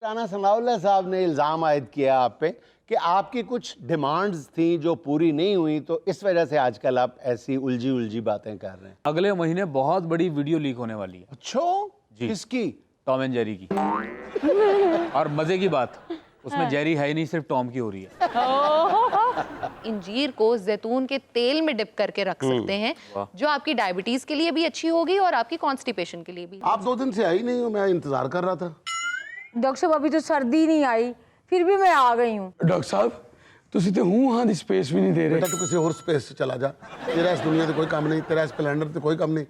राना सनाउल्लाह साहब ने इल्ज़ाम आयद किया आप पे कि आपकी कुछ डिमांड्स थी जो पूरी नहीं हुई, तो इस वजह से आजकल आप ऐसी उलझी उलझी बातें कर रहे हैं। अगले महीने बहुत बड़ी वीडियो लीक होने वाली है। अच्छा, जी। किसकी? टॉम एंड जेरी की। और मजे की बात, उसमें जेरी है ही नहीं, सिर्फ टॉम की हो रही है। इंजीर को जैतून के तेल में डिप करके रख सकते हैं, जो आपकी डायबिटीज के लिए भी अच्छी होगी और आपकी कॉन्स्टिपेशन के लिए भी। आप 2 दिन से आई नहीं हो, मैं इंतजार कर रहा था। डॉक्टर साहब अभी तो सर्दी नहीं आई, फिर भी मैं आ गई हूँ। डॉक्टर साहब ਤੁਸੀਂ ਤੇ ਹੂੰ ਹਾਂ ਦੀ स्पेस भी नहीं दे रहे। बेटा तू किसी और स्पेस से चला जा, तेरा इस दुनिया से कोई काम नहीं, तेरा इस स्प्लेंडर से कोई काम नहीं।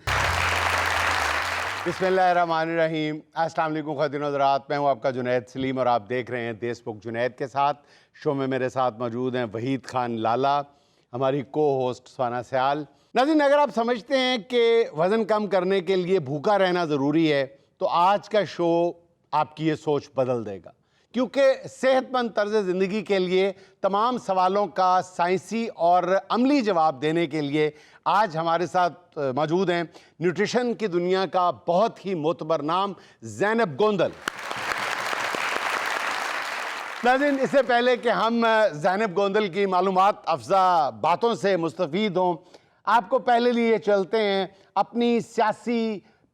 बिस्मिल्लाहिर्रहमानिर्रहीम। अस्सलाम वालेकुम ख़वातीन और हज़रात, मैं हूँ आपका जुनैद सलीम और आप देख रहे हैं देशबुक जुनैद के साथ। शो में मेरे साथ मौजूद हैं वहीद खान लाला, हमारी को होस्ट स्वाना सयाल। नाज़रीन, अगर आप समझते हैं कि वज़न कम करने के लिए भूखा रहना ज़रूरी है, तो आज का शो आपकी ये सोच बदल देगा, क्योंकि सेहतमंद तर्ज ज़िंदगी के लिए तमाम सवालों का साइंसी और अमली जवाब देने के लिए आज हमारे साथ मौजूद हैं न्यूट्रिशन की दुनिया का बहुत ही मोतबर नाम ज़ैनब गोंदल। नाज़रीन, इससे पहले कि हम ज़ैनब गोंदल की मालूमात अफजा बातों से मुस्तफ़ीद हों, आपको पहले लिए चलते हैं अपनी सियासी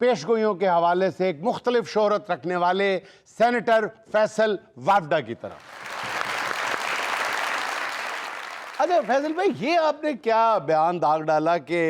पेशगोइयों के हवाले से एक मुख्तलिफ शोहरत रखने वाले सेनेटर फैसल वाफडा की तरफ। अच्छा फैसल भाई, ये आपने क्या बयान दाग डाला कि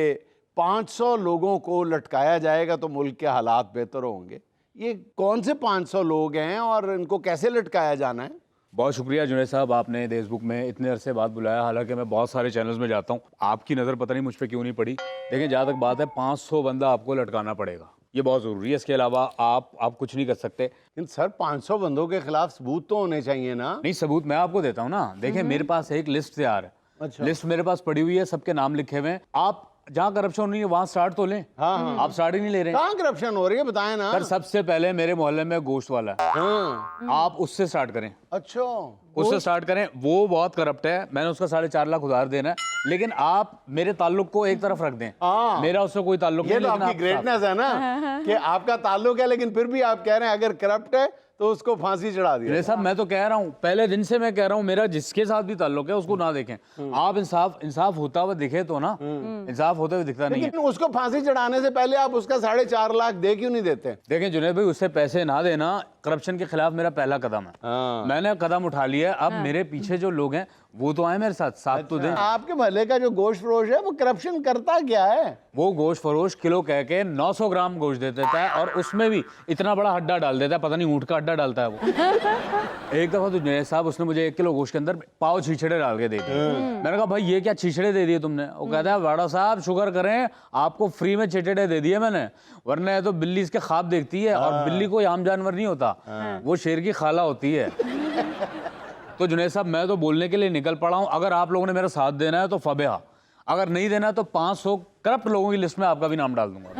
500 लोगों को लटकाया जाएगा तो मुल्क के हालात बेहतर होंगे? ये कौन से 500 लोग हैं और इनको कैसे लटकाया जाना है? बहुत शुक्रिया जुनैद साहब, आपने देशबुक में इतने अरसे बाद बुलाया। हालांकि मैं बहुत सारे चैनल्स में जाता हूँ, आपकी नज़र पता नहीं मुझ पर क्यों नहीं पड़ी। लेकिन जहाँ तक बात है, 500 बंदा आपको लटकाना पड़ेगा, ये बहुत ज़रूरी है। इसके अलावा आप कुछ नहीं कर सकते। लेकिन सर 500 बंदों के खिलाफ सबूत तो होने चाहिए ना? नहीं, सबूत मैं आपको देता हूँ ना। देखें, मेरे पास एक लिस्ट तैयार है। अच्छा। लिस्ट मेरे पास पड़ी हुई है, सबके नाम लिखे हुए हैं। आप जहाँ करप्शन नहीं है वहाँ स्टार्ट तो लें। हाँ। आप स्टार्ट ही नहीं ले रहे हैं। कहाँ करप्शन हो रही है, बताएं ना। सर, सबसे पहले मेरे मोहल्ले में गोश्त वाला है, हाँ। आप उससे स्टार्ट करें। अच्छा, उससे स्टार्ट करें, वो बहुत करप्ट है। मैंने उसका 4.5 लाख उधार देना है, लेकिन आप मेरे ताल्लुक को एक तरफ रख दें। हाँ। मेरा उससे कोई ताल्लुक ये नहीं। तो लेकिन आपकी आप ग्रेटनेस है ना कि आपका ताल्लुक है, लेकिन फिर भी आप कह रहे हैं अगर करप्ट है तो उसको फांसी चढ़ा दिया। मेरे साहब, मैं तो कह रहा हूँ, पहले दिन से मैं कह रहा हूँ, मेरा जिसके साथ भी ताल्लुक है उसको ना देखें। आप इंसाफ होता हुआ दिखे तो ना, इंसाफ होते हुए दिखता नहीं है। लेकिन उसको फांसी चढ़ाने से पहले आप उसका 4.5 लाख दे क्यों नहीं देते? देखें जुनैद भाई, उससे पैसे ना देना करप्शन के खिलाफ मेरा पहला कदम है। हाँ। मैंने कदम उठा लिया है। अब मेरे पीछे जो लोग हैं वो तो आए मेरे साथ तो दें। आपके भले का जो गोश्त फरोश है वो करप्शन करता क्या है? वो गोश्त फरोश किलो कह के 900 ग्राम गोश्त दे देता है, और उसमें भी इतना बड़ा हड्डा डाल देता है, पता नहीं ऊँट का हड्डा डालता है वो। एक दफा तो जुनैद साहब, उसने मुझे 1 किलो गोश्त के अंदर पाव छीछड़े डाल के दे दिए। मैंने कहा भाई ये क्या छीछड़े दे दिए तुमने? वो कहता है वाड़ा साहब शुक्र करें आपको फ्री में छीछड़े दे दिए मैंने, वरना ये तो बिल्ली इसके ख्वाब देखती है, और बिल्ली कोई आम जानवर नहीं होता, वो शेर की खाला होती है। तो जुनैद साहब, मैं तो बोलने के लिए निकल पड़ा हूँ। अगर आप लोगों ने मेरा साथ देना है तो फबेहा, अगर नहीं देना है तो 500 करप्ट लोगों की लिस्ट में आपका भी नाम डाल दूंगा।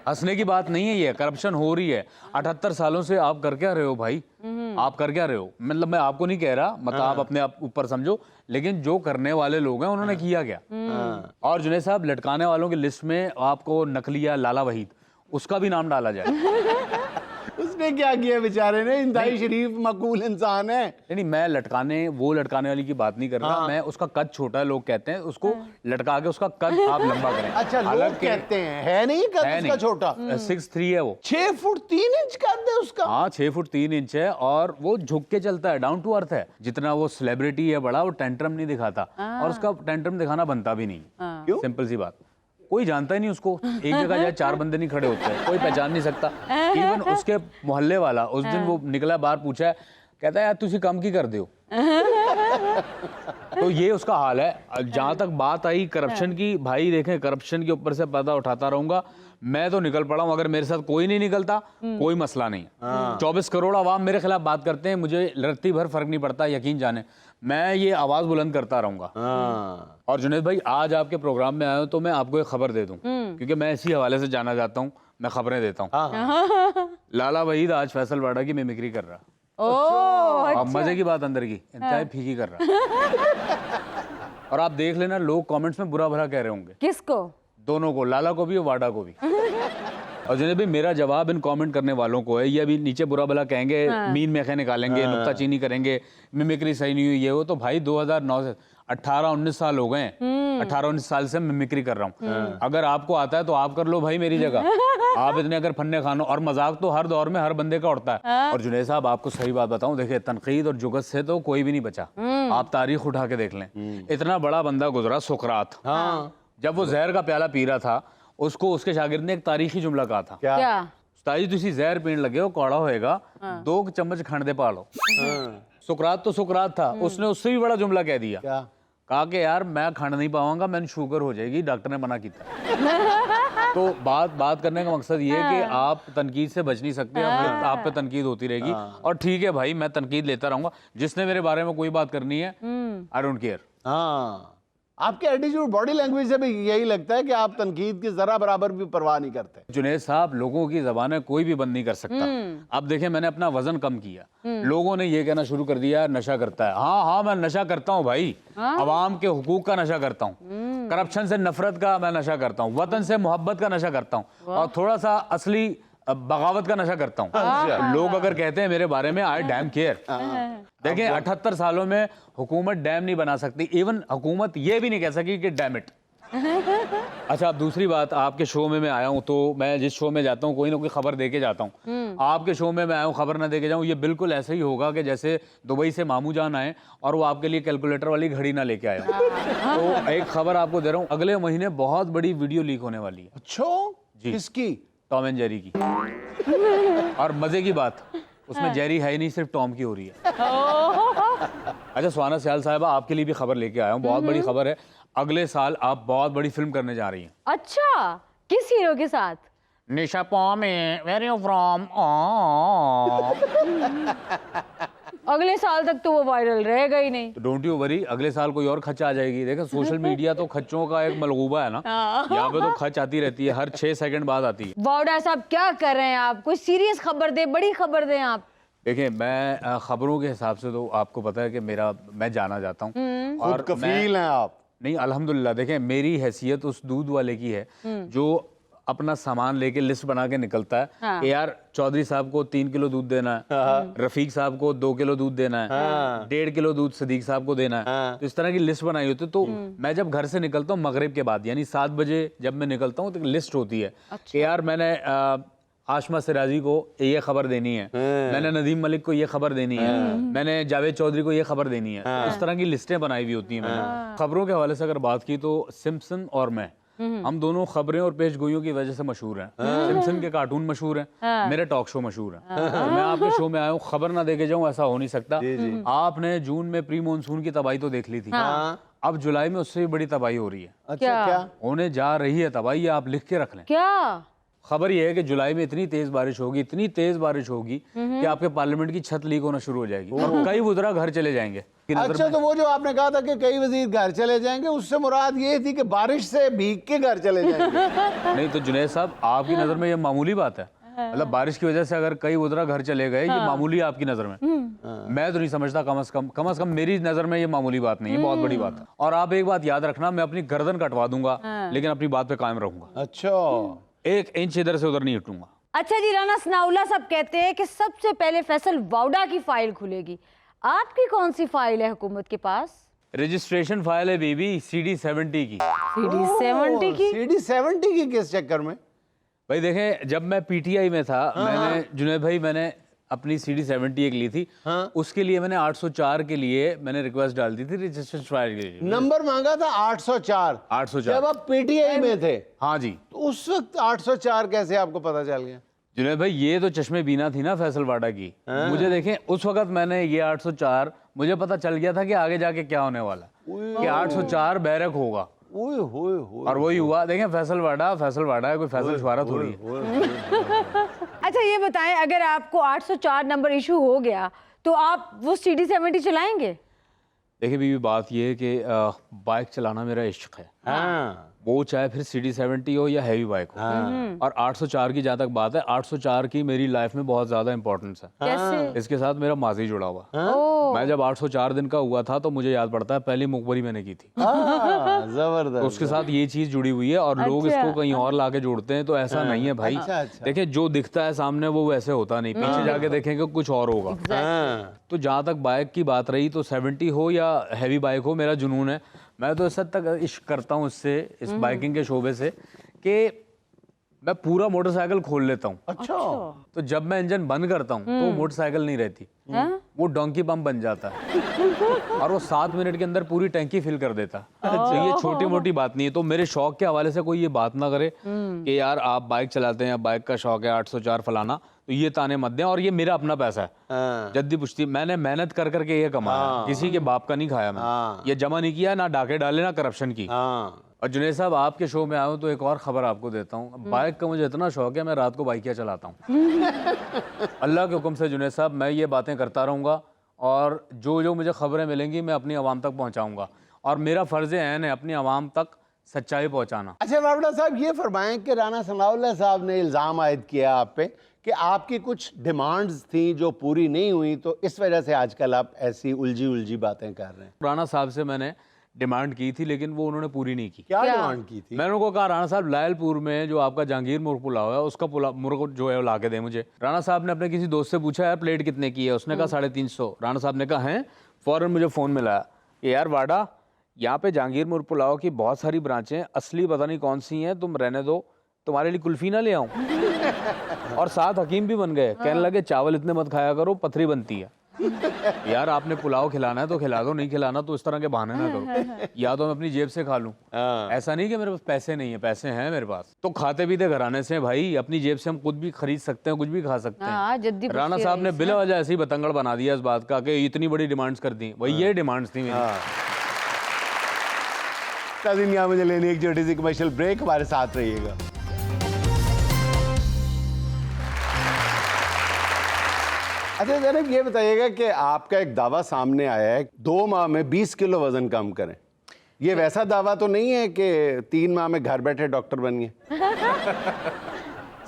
हंसने की बात नहीं है, ये करप्शन हो रही है। 78 सालों से आप कर क्या रहे हो भाई? आप कर क्या रहे हो? मतलब मैं आपको नहीं कह रहा, मतलब आप अपने आप ऊपर समझो, लेकिन जो करने वाले लोग हैं उन्होंने किया क्या? और जुनैद साहब, लटकाने वालों की लिस्ट में आपको नकलिया लाला वहीद, उसका भी नाम डाला जाए। उसने क्या किया बेचारे ने? इंतहाई शरीफ मकबूल इंसान है। नहीं, मैं लटकाने वाली की बात नहीं कर रहा। मैं उसका कद छोटा है, लोग कहते हैं, उसको लटका के उसका कद आप लंबा करें। अच्छा, लोग कहते हैं, है नहीं कद उसका छोटा? 6'3" है वो। 6 फुट 3 इंच कद है उसका। हाँ, 6 फुट 3 इंच है, और वो झुक के चलता है, डाउन टू अर्थ है। जितना वो सेलिब्रिटी है बड़ा, वो टेंट्रम नहीं दिखाता, और उसका टेंट्रम दिखाना बनता भी नहीं। क्यों? सिंपल सी बात, कोई जानता ही नहीं उसको। एक जगह जाए 4 बंदे नहीं खड़े होते हैं, कोई पहचान नहीं सकता। इवन उसके मोहल्ले वाला उस दिन वो निकला बाहर, पूछा है, कहता है यार तुसी कम की कर दो। तो ये उसका हाल है। जहां तक बात आई करप्शन की, भाई देखें, करप्शन के ऊपर से पर्दा उठाता रहूंगा। मैं तो निकल पड़ा हूं, अगर मेरे साथ कोई नहीं निकलता कोई मसला नहीं। 24 करोड़ आवाम मेरे खिलाफ बात करते हैं, मुझे रत्ती भर फर्क नहीं पड़ता, यकीन जाने। मैं ये आवाज बुलंद करता रहूंगा। और जुनैद भाई, आज आपके प्रोग्राम में आया हूं तो मैं आपको एक खबर दे दूं, क्योंकि मैं इसी हवाले से जाना जाता हूं, मैं खबरें देता हूं। लाला वहीद आज फैसल वाडा की मिमिक्री कर रहा। अब मजे की बात अंदर की, इंतहाई फीकी कर रहा। और आप देख लेना, लोग कमेंट्स में बुरा भला कह रहे होंगे। किसको? दोनों को, लाला को भी और वाडा को भी। और जुनैद भाई मेरा जवाब इन कमेंट करने वालों को है, ये अभी नीचे बुरा भला कहेंगे, मीन मेखे निकालेंगे, नुक्ताचीनी करेंगे, मिमिक्री सही नहीं हुई ये वो, तो भाई 2009 से 18-19 साल हो गए हैं, 18-19 साल से मिमिक्री कर रहा हूँ। अगर आपको आता है तो आप कर लो भाई मेरी जगह। आप इतने अगर फन्ने खानो, और मजाक तो हर दौर में हर बंदे का उड़ता है। और जुनैद साहब आपको सही बात बताऊं, देखिए तनकीद और जुगत से तो कोई भी नहीं बचा। आप तारीख उठा के देख लें, इतना बड़ा बंदा गुजरा सुकरात, जब वो जहर का प्याला पी रहा था उसको उसके शागिर्द ने एक तारीखी जुमला कहा था, क्या? ताजी तुसी जहर पीने लगे हो, कौड़ा होएगा, 2 चम्मच खंड दे पा लो। सुकरात तो सुकरात था, उसने उससे भी बड़ा जुमला कह दिया, क्या? कहा कि यार मैं खंड नहीं पाऊंगा, मैंने शुगर हो जाएगी, डॉक्टर ने मना किया। तो बात करने का मकसद ये है कि आप तनकीद से बच नहीं सकते, आप पे तनकीद होती रहेगी। और ठीक है भाई, मैं तनकीद लेता रहूंगा, जिसने मेरे बारे में कोई बात करनी है आई डोंट केयर। हाँ, आपके एटीट्यूड, बॉडी लैंग्वेज से भी यही लगता है कि आप तनकीद की जरा बराबर भी परवाह नहीं करते। जुनैद साहब, लोगों की जबानें कोई भी बंद नहीं कर सकता। अब देखें, मैंने अपना वजन कम किया, लोगों ने ये कहना शुरू कर दिया नशा करता है। हाँ, मैं नशा करता हूँ भाई, अवाम के हुकूक का नशा करता हूँ, करप्शन से नफरत का मैं नशा करता हूँ, वतन से मोहब्बत का नशा करता हूँ, और थोड़ा सा असली बगावत का नशा करता हूँ। लोग अगर कहते हैं मेरे बारे में आई डैम केयर। देखें, 78 सालों में हुकूमत डैम नहीं बना सकती, इवन हुकूमत ये भी नहीं कह सकी कि डैम इट। अच्छा, अब दूसरी बात, आपके शो में मैं आया हूँ, तो मैं जिस शो में जाता हूँ कोई ना कोई खबर दे के जाता हूँ। आपके शो में मैं आया हूँ, खबर ना दे के जाऊँ, ये बिल्कुल ऐसा ही होगा कि जैसे दुबई से मामू जान आए और वो आपके लिए कैलकुलेटर वाली घड़ी ना लेके आए। तो एक खबर आपको दे रहा हूँ, अगले महीने बहुत बड़ी वीडियो लीक होने वाली है। अच्छा, जी। किसकी? टॉम एंड जेरी की। और मजे की बात, उसमें जेरी है ही नहीं, सिर्फ टॉम की हो रही है। अच्छा सुहाना सयाल साहिबा, आपके लिए भी खबर लेके आया हूँ, बहुत बड़ी खबर है। अगले साल आप बहुत बड़ी फिल्म करने जा रही हैं। अच्छा, किस हीरो के साथ? निशा पॉमे, वेयर यू फ्रॉम? अगले साल तक तो वो वायरल रहेगा ही नहीं। तो डोंट यू वरी, अगले साल कोई और खच आ जाएगी। देखो, सोशल मीडिया तो खच्चों का एक मलगूबा है ना, यहाँ पे तो खच आती रहती है, हर 6 सेकंड बाद आती है। वाउडा साहब, क्या कर रहे हैं आप? कोई सीरियस खबर दे, बड़ी खबर दें आप। देखिए, मैं खबरों के हिसाब से तो आपको पता है कि मैं जाना चाहता हूँ, और कफील हैं आप? नहीं, अल्हम्दुलिल्लाह। देखें, मेरी हैसियत उस दूध वाले की है जो अपना सामान लेके लिस्ट बना के निकलता है कि यार चौधरी साहब को 3 किलो दूध देना है, रफीक साहब को 2 किलो दूध देना है, 1.5 किलो दूध सदीक साहब को देना है। तो इस तरह की लिस्ट बनाई होती है। तो मैं जब घर से निकलता हूँ मगरिब के बाद, यानी 7 बजे जब मैं निकलता हूँ, तो लिस्ट होती है कि यार मैंने आशमा सिराजी को ये खबर देनी है, मैंने नदीम मलिक को ये खबर देनी है, मैंने जावेद चौधरी को ये खबर देनी है। इस तरह की लिस्टें बनाई हुई होती हैं मैंने। खबरों के हवाले से अगर बात की तो सिम्पसन और मैं, हम दोनों खबरें और पेशगोइयों की वजह से मशहूर हैं। सिम्पसन के कार्टून मशहूर हैं, मेरे टॉक शो मशहूर हैं। तो मैं आपके शो में आया हूँ, खबर ना दे के जाऊँ ऐसा हो नहीं सकता। आपने जून में प्री मानसून की तबाही तो देख ली थी, अब जुलाई में उससे भी बड़ी तबाही हो रही है। अच्छा, क्या होने जा रही है तबाही, आप लिख के रख लें। क्या खबर ये है कि जुलाई में इतनी तेज बारिश होगी, इतनी तेज बारिश होगी कि आपके पार्लियामेंट की छत लीक होना शुरू हो जाएगी और कई वुज़रा घर चले जाएंगे। अच्छा, तो वो जो आपने कहा था कि कई वजीर घर चले जाएंगे, उससे मुराद ये थी कि बारिश से भीग के घर चले जाएंगे? नहीं तो जुनैद साहब, आपकी नजर में ये मामूली बात है? मतलब बारिश की वजह से अगर कई वुज़रा घर चले गए, ये मामूली है आपकी नजर में? मैं तो नहीं समझता, कम से कम मेरी नजर में ये मामूली बात नहीं है, बहुत बड़ी बात है। और आप एक बात याद रखना, मैं अपनी गर्दन कटवा दूंगा लेकिन अपनी बात पे कायम रहूंगा। अच्छा, 1 इंच इधर से उधर नहीं हटूंगा। अच्छा जी, राना सनाउल्लाह साहब कहते हैं कि सबसे पहले फैसल वाउडा की फाइल खुलेगी। आपकी कौन सी फाइल है हुकूमत के पास? रजिस्ट्रेशन फाइल है बीबी, CD 70 की। CD 70 की? CD 70 की किस चक्कर में? भाई देखें, जब मैं PTI में था, मैंने जुनैद भाई, मैंने अपनी CD 70 एक ली थी। उसके लिए मैंने 804 के लिए मैंने रिक्वेस्ट डाल दी थी रजिस्ट्रेशन फाइल के लिए। नंबर मांगा था 804। 804 जब आप PTI में थे? हाँ जी। तो उस वक्त 804 कैसे आपको पता चल गया? जुनैद भाई, ये तो चश्मे बीना थी ना फैसल वाडा की। मुझे देखें, उस वक्त मैंने ये 804, मुझे पता चल गया था कि आगे जाके क्या होने वाला, कि 804 बैरक होगा। ओए होए होए, और वही हुआ। देखें, फैसल वाडा है, कोई फैसल छुआरा थोड़ी है। अच्छा ये बताएं, अगर आपको 804 नंबर इशू हो गया तो आप वो CD 70 चलाएंगे? देखिए बीबी, बात ये है कि बाइक चलाना मेरा इश्क है। वो चाहे फिर CD70 हो या हैवी बाइक हो। और 804 की जहाँ तक बात है, 804 की मेरी लाइफ में बहुत ज़्यादा इंपॉर्टेंस है। कैसे? इसके साथ मेरा माजी जुड़ा हुआ। मैं जब 804 दिन का हुआ था तो मुझे याद पड़ता है पहली मुखबरी मैंने की थी। तो जबरदस्त। उसके साथ ये चीज जुड़ी हुई है और लोग इसको कहीं और लाके जोड़ते हैं, तो ऐसा नहीं है भाई। देखिए जो दिखता है सामने वो वैसे होता नहीं, पीछे जाके देखेंगे कुछ और होगा। तो जहाँ तक बाइक की बात रही, तो 70 हो या हैवी बाइक हो, मेरा जुनून है। मैं तो इस हद तक इश्क करता हूँ इससे, इस बाइकिंग के शोबे से, कि मैं पूरा मोटरसाइकिल खोल लेता हूँ। अच्छा। तो जब मैं इंजन बंद करता हूँ तो मोटरसाइकिल नहीं रहती, वो डोंकी पंप बन जाता है और वो 7 मिनट के अंदर पूरी टैंकी फिल कर देता है। तो ये छोटी मोटी बात नहीं है। तो मेरे शौक के हवाले से कोई ये बात ना करे कि यार आप बाइक चलाते हैं, बाइक का शौक है 804 फलाना, तो ये ताने मत दें। और ये मेरा अपना पैसा है, जद्दी पुश्ती मैंने मेहनत कर करके ये कमाया, किसी के बाप का नहीं खाया मैं। ये जमा नहीं किया, ना डाके डाले, ना करप्शन की। और जुनैद साहब आपके शो में आया हूँ तो एक और खबर आपको देता हूँ। बाइक का मुझे इतना शौक है, मैं रात को बाइकिया चलाता हूँ। अल्लाह के हुक्म से जुनैद साहब मैं ये बातें करता रहूँगा और जो जो मुझे खबरें मिलेंगी मैं अपनी आवाम तक पहुँचाऊँगा, और मेरा फ़र्ज़ ऐन है अपनी आवाम तक सच्चाई पहुँचाना। अच्छा वावड़ा साहब, ये फरमाएं कि राना सनाउल्लाह साहब ने इल्ज़ाम आयद किया आप पे कि आपकी कुछ डिमांड्स थी जो पूरी नहीं हुई, तो इस वजह से आजकल आप ऐसी उलझी बातें कर रहे हैं। राना साहब से मैंने डिमांड की थी लेकिन वो उन्होंने पूरी नहीं की। क्या डिमांड की थी? मैंने उनको कहा राणा साहब लायलपुर में जो आपका जहांगीर मुर्ग पुलाव है उसका मुर्ग जो है वो ला के दें मुझे। राणा साहब ने अपने किसी दोस्त से पूछा यार प्लेट कितने की है, उसने कहा 350। राणा साहब ने कहा हैं, फौरन मुझे फ़ोन मिलाया कि यार वाडा यहाँ पे जहांगीर मुर्ग पुलाव की बहुत सारी ब्रांचें, असली पता नहीं कौन सी हैं, तुम रहने दो, तुम्हारे लिए कुल्फी ना ले आऊँ। और साथ हकीम भी बन गए, कहने लगे चावल इतने मत खाया करो, पथरी बनती है। यार आपने पुलाव खिलाना है तो खिला दो, नहीं खिलाना तो इस तरह के बहाने ना करो। या तो मैं अपनी जेब से खा लूं, ऐसा नहीं कि मेरे पास पैसे नहीं है, पैसे हैं मेरे पास। तो खाते पीते घराने से भाई, अपनी जेब से हम कुछ भी खरीद सकते हैं, कुछ भी खा सकते हैं। राणा साहब ने बिला वजह ऐसे ही बतंगड़ बना दिया इस बात का कि इतनी बड़ी डिमांड्स कर दी। वही ये डिमांड्स थी मेरी। यहाँ मुझे लेनी एक छोटी सी कमर्शियल ब्रेक, हमारे साथ रहिएगा। अच्छा जनाब ये बताइएगा कि आपका एक दावा सामने आया है 2 माह में 20 किलो वजन कम करें। ये वैसा दावा तो नहीं है कि 3 माह में घर बैठे डॉक्टर बन गए?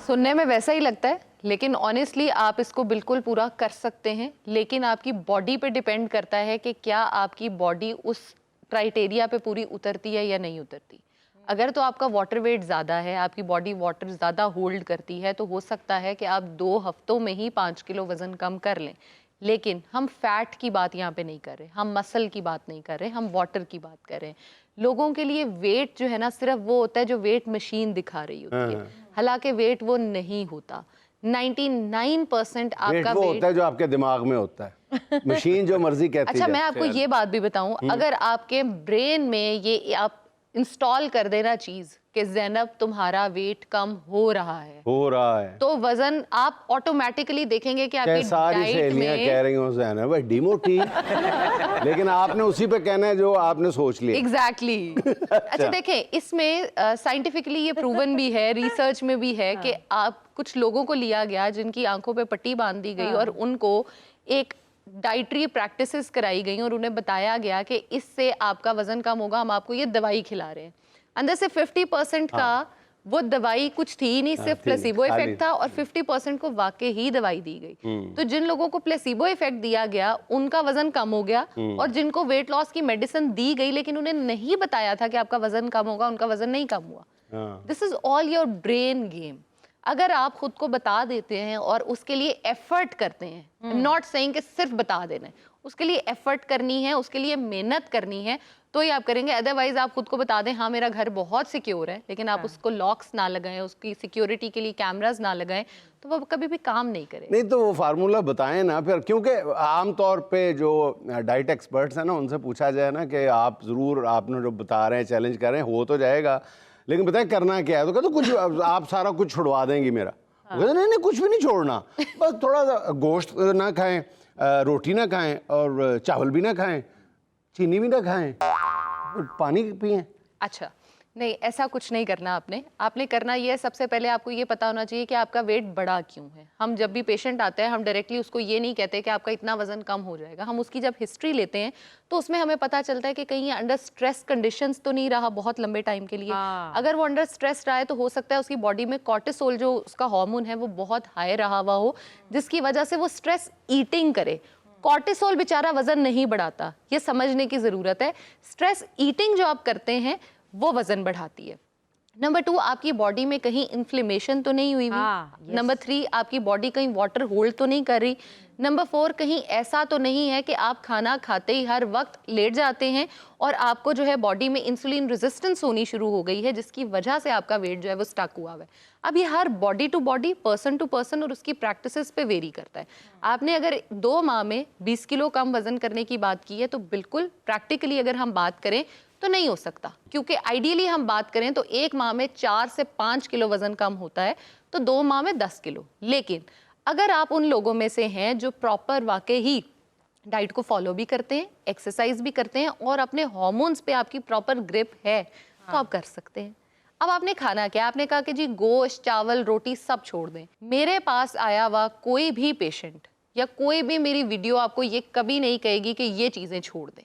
सुनने में वैसा ही लगता है, लेकिन ऑनेस्टली आप इसको बिल्कुल पूरा कर सकते हैं, लेकिन आपकी बॉडी पे डिपेंड करता है कि क्या आपकी बॉडी उस क्राइटेरिया पे पूरी उतरती है या नहीं उतरती। अगर तो आपका वाटर वेट ज़्यादा है, आपकी बॉडी वाटर ज़्यादा होल्ड करती है, तो हो सकता है कि आप 2 हफ्तों में ही 5 किलो वज़न कम कर लें। लेकिन हम फैट की बात यहाँ पे नहीं कर रहे, हम मसल की बात नहीं कर रहे, हम वाटर की बात कर रहे हैं। लोगों के लिए वेट जो है ना सिर्फ वो होता है जो वेट मशीन दिखा रही होती है, हालांकि वेट वो नहीं होता। 99% आपका वो होता है जो आपके दिमाग में होता है, मशीन जो मर्जी कहती है। अच्छा मैं आपको ये बात भी बताऊं, अगर आपके ब्रेन में ये आप इंस्टॉल कर देना चीज कि ज़ैनब तुम्हारा वेट कम हो रहा है, तो वजन आप ऑटोमेटिकली देखेंगे कि आपकी सारी सहेलियां कह रही हो ज़ैनब भाई मोटी, लेकिन आपने उसी पे कहना है जो आपने सोच लिया। एग्जैक्टली। अच्छा देखें, इसमें साइंटिफिकली ये प्रूवन भी है, रिसर्च में भी है कि आप कुछ लोगों को लिया गया जिनकी आंखों पे पट्टी बांध दी गई और उनको एक डाइटरी प्रैक्टिसेस कराई गई और उन्हें बताया गया कि इससे आपका वजन कम होगा, हम आपको ये दवाई खिला रहे हैं। अंदर से 50% का वो दवाई कुछ थी ही नहीं, सिर्फ प्लेसिबो इफेक्ट था, और 50% को वाकई ही दवाई दी गई। तो जिन लोगों को प्लेसिबो इफेक्ट दिया गया उनका वजन कम हो गया, और जिनको वेट लॉस की मेडिसिन दी गई लेकिन उन्हें नहीं बताया था कि आपका वजन कम होगा, उनका वजन नहीं कम हुआ। This is all your brain game. अगर आप खुद को बता देते हैं और उसके लिए एफर्ट करते हैं, आई एम नॉट सेइंग कि सिर्फ बता देना है, उसके लिए एफर्ट करनी है, उसके लिए मेहनत करनी है, तो ही आप करेंगे। अदरवाइज आप खुद को बता दें हाँ मेरा घर बहुत सिक्योर है, लेकिन आप उसको लॉक्स ना लगाएं, उसकी सिक्योरिटी के लिए कैमरास ना लगाएं, तो वो कभी भी काम नहीं करेगा। नहीं तो वो फार्मूला बताएं ना फिर, क्योंकि आम तौर पे जो डाइट एक्सपर्ट्स हैं ना उनसे पूछा जाए ना कि आप ज़रूर आपने जो बता रहे हैं चैलेंज कर रहे हैं हो तो जाएगा, लेकिन बताएं करना क्या है, तो कहते कुछ आप सारा कुछ छुड़वा देंगी मेरा। कहते नहीं कुछ भी नहीं छोड़ना, बस थोड़ा सा गोश्त ना खाएं, रोटी ना खाएं, और चावल भी ना खाएं, चीनी भी ना खाएं, पानी पिएं। अच्छा नहीं, ऐसा कुछ नहीं करना आपने। आपने करना ये है, सबसे पहले आपको ये पता होना चाहिए कि आपका वेट बढ़ा क्यों है। हम जब भी पेशेंट आता है, हम डायरेक्टली उसको ये नहीं कहते कि आपका इतना वजन कम हो जाएगा। हम उसकी जब हिस्ट्री लेते हैं तो उसमें हमें पता चलता है कि कहीं अंडर स्ट्रेस कंडीशंस तो नहीं रहा बहुत लंबे टाइम के लिए। अगर वो अंडर स्ट्रेस रहा है तो हो सकता है उसकी बॉडी में कॉर्टिसोल जो उसका हार्मोन है वो बहुत हाई रहा हुआ हो, जिसकी वजह से वो स्ट्रेस ईटिंग करे। कॉर्टिसोल बेचारा वजन नहीं बढ़ाता, ये समझने की जरूरत है। स्ट्रेस ईटिंग जो आप करते हैं वो वजन बढ़ाती है। नंबर 2, आपकी बॉडी में कहीं इन्फ्लेमेशन तो नहीं हुई हुई। नंबर 3, आपकी बॉडी कहीं वाटर होल्ड तो नहीं कर रही। नंबर 4, कहीं ऐसा तो नहीं है कि आप खाना खाते ही हर वक्त लेट जाते हैं और आपको जो है बॉडी में इंसुलिन रेजिस्टेंस होनी शुरू हो गई है, जिसकी वजह से आपका वेट जो है वो स्टक हुआ है। अब ये हर body to body, person to person और उसकी प्रैक्टिसेस पे वेरी करता है। आपने अगर 2 माह में 20 किलो कम वजन करने की बात की है तो बिल्कुल प्रैक्टिकली अगर हम बात करें तो नहीं हो सकता, क्योंकि आइडियली हम बात करें तो 1 माह में 4 से 5 किलो वजन कम होता है, तो 2 माह में 10 किलो। लेकिन अगर आप उन लोगों में से हैं जो प्रॉपर वाकई ही डाइट को फॉलो भी करते हैं, एक्सरसाइज भी करते हैं और अपने हार्मोन्स पे आपकी प्रॉपर ग्रिप है, तो आप कर सकते हैं। अब आपने खाना क्या, आपने कहा कि जी गोश्त, चावल, रोटी सब छोड़ दें। मेरे पास आया हुआ कोई भी पेशेंट या कोई भी मेरी वीडियो आपको ये कभी नहीं कहेगी कि ये चीजें छोड़ दें।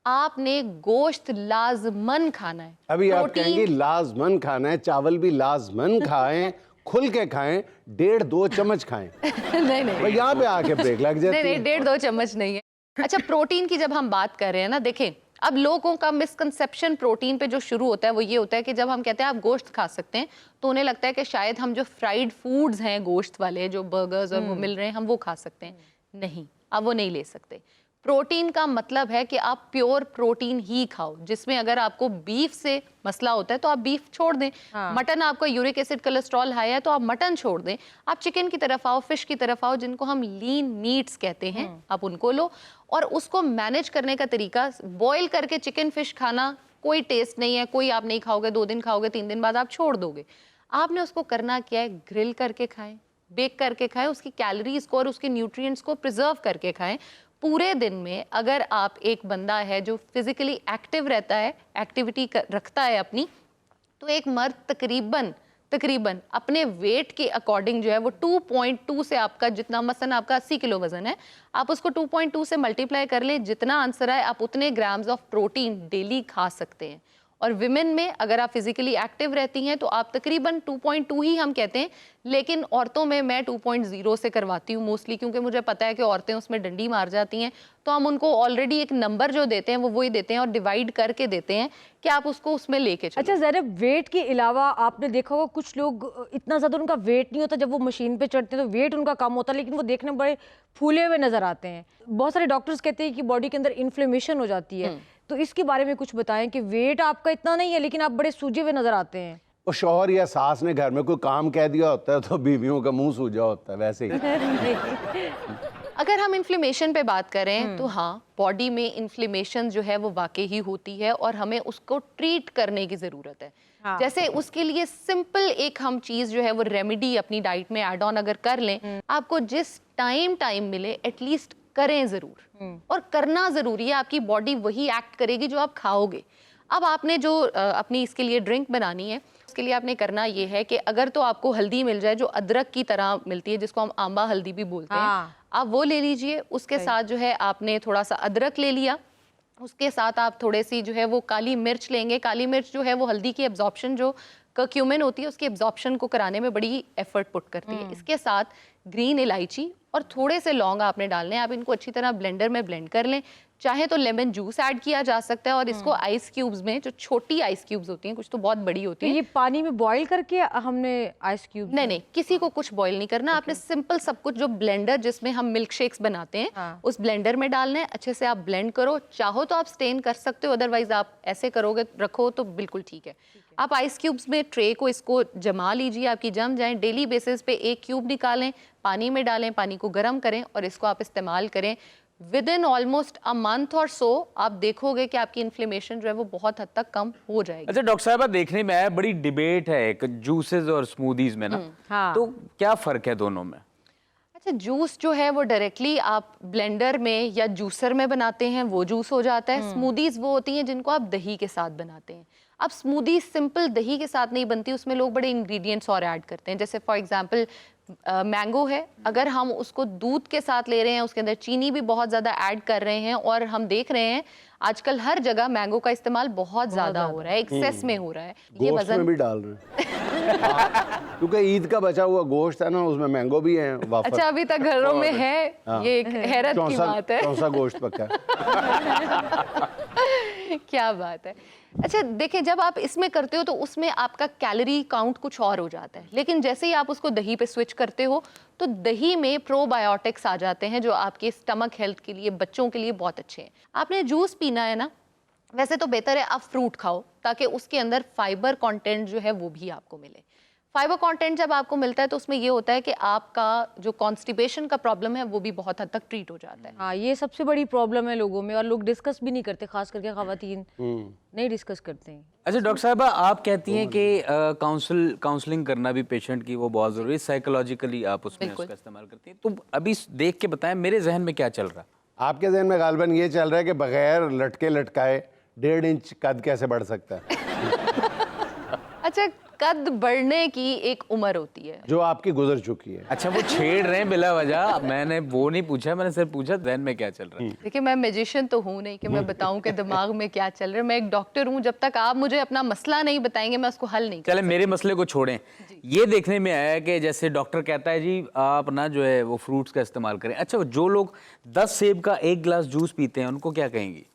आपने गोश्त लाजमन खाना है। अभी आप कहेंगे लाजमन खाना है, चावल भी लाजमन खाएं, खुल के खाएं, 1.5-2 चम्मच खाएं। नहीं नहीं, यहाँ पे आके ब्रेक लग जाती है। नहीं 1.5-2 चम्मच नहीं है। अच्छा, प्रोटीन की जब हम बात कर रहे हैं ना, देखें अब लोगों का मिसकंसेप्शन प्रोटीन पे जो शुरू होता है वो ये होता है कि जब हम कहते हैं आप गोश्त खा सकते हैं तो उन्हें लगता है कि शायद हम जो फ्राइड फूड्स हैं गोश्त वाले, जो बर्गर्स और वो मिल रहे हैं, हम वो खा सकते हैं। नहीं, आप वो नहीं ले सकते। प्रोटीन का मतलब है कि आप प्योर प्रोटीन ही खाओ, जिसमें अगर आपको बीफ से मसला होता है तो आप बीफ छोड़ दें। मटन, आपका यूरिक एसिड कोलेस्ट्रॉल हाई है तो आप मटन छोड़ दें। आप चिकन की तरफ आओ, फिश की तरफ आओ, जिनको हम लीन मीट्स कहते हैं, आप उनको लो और उसको मैनेज करने का तरीका, बॉईल करके चिकन फिश खाना कोई टेस्ट नहीं है, कोई आप नहीं खाओगे, 2 दिन खाओगे, 3 दिन बाद आप छोड़ दोगे। आपने उसको करना क्या है, ग्रिल करके खाएं, बेक करके खाएं, उसकी कैलोरीज को और उसके न्यूट्रिएंट्स को प्रिजर्व करके खाएं। पूरे दिन में अगर आप एक बंदा है जो फिजिकली एक्टिव रहता है, एक्टिविटी रखता है अपनी, तो एक मर्द तकरीबन अपने वेट के अकॉर्डिंग जो है वो 2.2 से, आपका जितना मसलन आपका 80 किलो वजन है, आप उसको 2.2 से मल्टीप्लाई कर लें, जितना आंसर आए आप उतने ग्राम्स ऑफ प्रोटीन डेली खा सकते हैं। और विमेन में अगर आप फिजिकली एक्टिव रहती हैं तो आप तकरीबन 2.2 ही हम कहते हैं, लेकिन औरतों में मैं 2.0 से करवाती हूँ मोस्टली, क्योंकि मुझे पता है कि औरतें उसमें डंडी मार जाती हैं, तो हम उनको ऑलरेडी एक नंबर जो देते हैं वो वही देते हैं और डिवाइड करके देते हैं कि आप उसको उसमें लेके चलो। अच्छा ज़ैनब, वेट के अलावा आपने देखा होगा कुछ लोग इतना ज़्यादा उनका वेट नहीं होता, जब वो मशीन पे चढ़ते हैं तो वेट उनका कम होता है, लेकिन वो देखने में बड़े फूले हुए नजर आते हैं। बहुत सारे डॉक्टर्स कहते हैं कि बॉडी के अंदर इन्फ्लेमेशन हो जाती है, तो इसके बारे में कुछ बताएं कि वेट आपका इतना नहीं है लेकिन आप बड़े सूजे हुए नजर आते हैं। वो शौहर या सास ने घर में कोई काम कह दिया होता है तो बीवियों का मुंह सूजा होता है, वैसे ही। अगर हम इन्फ्लेमेशन पे बात करें तो हाँ, बॉडी में इन्फ्लेमेशन जो है वो वाकई ही होती है और हमें उसको ट्रीट करने की ज़रूरत है। जैसे उसके लिए सिंपल एक हम चीज़ जो है वो रेमेडी अपनी डाइट में ऐड ऑन अगर कर लें, आपको जिस टाइम मिले एटलीस्ट करें ज़रूर, और करना ज़रूरी है। आपकी बॉडी वही एक्ट करेगी जो आप खाओगे। अब आपने जो अपनी इसके लिए ड्रिंक बनानी है, उसके लिए आपने करना ये है कि अगर तो आपको हल्दी मिल जाए जो अदरक की तरह मिलती है, जिसको हम आंबा हल्दी भी बोलते हैं, आप वो ले लीजिए। उसके साथ जो है आपने थोड़ा सा अदरक ले लिया, उसके साथ आप थोड़ी सी जो है वो काली मिर्च लेंगे। काली मिर्च जो है वो हल्दी की एब्जॉर्प्शन, जो कर्क्यूमिन होती है, उसकी एब्जॉर्प्शन को कराने में बड़ी एफर्ट पुट करती है। इसके साथ ग्रीन इलायची और थोड़े से लौंग आपने डालने हैं। आप इनको अच्छी तरह ब्लेंडर में ब्लेंड कर लें। चाहे तो लेमन जूस ऐड किया जा सकता है और इसको आइस क्यूब्स में, जो छोटी आइस क्यूब्स होती हैं, कुछ तो बहुत बड़ी होती है, ये पानी में बॉईल करके हमने आइस क्यूब? नहीं, किसी को कुछ बॉईल नहीं करना। आपने सिंपल सब कुछ, जो ब्लेंडर जिसमें हम मिल्क शेक्स बनाते हैं, उस ब्लेंडर में डालना है। अच्छे से आप ब्लेंड करो। चाहो तो आप स्टेन कर सकते हो, अदरवाइज आप ऐसे करोगे, रखो तो बिल्कुल ठीक है। आप आइस क्यूब्स में ट्रे को इसको जमा लीजिए, आपकी जम जाए। डेली बेसिस पे 1 क्यूब निकालें, पानी में डालें, पानी को गर्म करें और इसको आप इस्तेमाल करें। With in almost a month और सो आप देखोगे कि आपकी इन्फ्लेमेशन जो है वो बहुत हद तक कम हो जाएगी। अच्छा डॉक्टर साहब, देखने में आया बड़ी डिबेट है एक जूसेस और स्मूदीज में ना, तो क्या फर्क है दोनों में? अच्छा, जूस जो है वो डायरेक्टली आप ब्लेंडर में या जूसर में बनाते हैं, वो जूस हो जाता है। स्मूदीज वो होती हैं जिनको आप दही के साथ बनाते हैं। अब स्मूदी सिंपल दही के साथ नहीं बनती, उसमें लोग बड़े इंग्रेडिएंट्स और ऐड करते हैं। जैसे फॉर एग्जांपल मैंगो है, अगर हम उसको दूध के साथ ले रहे हैं, उसके अंदर चीनी भी बहुत ज़्यादा ऐड कर रहे हैं, और हम देख रहे हैं आजकल हर जगह मैंगो का इस्तेमाल बहुत ज़्यादा हो रहा है, एक्सेस में हो रहा है। ये गोश्त में वजन भी डाल रहे हैं। हाँ, क्योंकि ईद का बचा हुआ गोश्त है ना, उसमें मैंगो भी है, वाफर। अच्छा, अभी तक घरों में है, ये एक हैरत की बात है। कौन सा गोश्त पका है? क्या बात है। अच्छा देखिए, जब आप इसमें करते हो तो उसमें आपका कैलोरी काउंट कुछ और हो जाता है, लेकिन जैसे ही आप उसको दही पे स्विच करते हो तो दही में प्रोबायोटिक्स आ जाते हैं जो आपके स्टमक हेल्थ के लिए, बच्चों के लिए बहुत अच्छे हैं। आपने जूस पीना है ना, वैसे तो बेहतर है आप फ्रूट खाओ, ताकि उसके अंदर फाइबर कंटेंट जो है वो भी आपको मिले। फाइबर कंटेंट जब आपको मिलता है तो उसमें ये होता है कि आपका जो कॉन्स्टिपेशन का प्रॉब्लम है वो भी बहुत हद तक ट्रीट हो जाता है। हाँ, ये सबसे बड़ी प्रॉब्लम है लोगों में, और लोग डिस्कस भी नहीं करते, खास करके खवातीन नहीं डिस्कस करते हैं। अच्छा डॉक्टर साहबा, आप कहती हैं कि काउंसलिंग करना भी पेशेंट की वो बहुत ज़रूरी है, साइकोलॉजिकली आप उसमें उसका इस्तेमाल करती हैं। तो अभी देख के बताएं मेरे जहन में क्या चल रहा है। आपके जहन में गालबन ये चल रहा है कि बगैर लटके लटकाए 1.5 इंच कद कैसे बढ़ सकता है? अच्छा, कद बढ़ने की एक उम्र होती है जो आपकी गुजर चुकी है। अच्छा, वो छेड़ रहे हैं बिला वजह, मैंने वो नहीं पूछा, मैंने सिर्फ पूछा जहन में क्या चल रहा है। देखिए, मैं मैजिशियन तो हूँ नहीं कि मैं बताऊं कि दिमाग में क्या चल रहा है। मैं एक डॉक्टर हूँ, जब तक आप मुझे अपना मसला नहीं बताएंगे मैं उसको हल नहीं चले मेरे मसले को छोड़ें। ये देखने में आया है कि जैसे डॉक्टर कहता है जी आप ना जो है वो फ्रूट्स का इस्तेमाल करें। अच्छा, जो लोग 10 सेब का 1 गिलास जूस पीते हैं उनको क्या कहेंगी?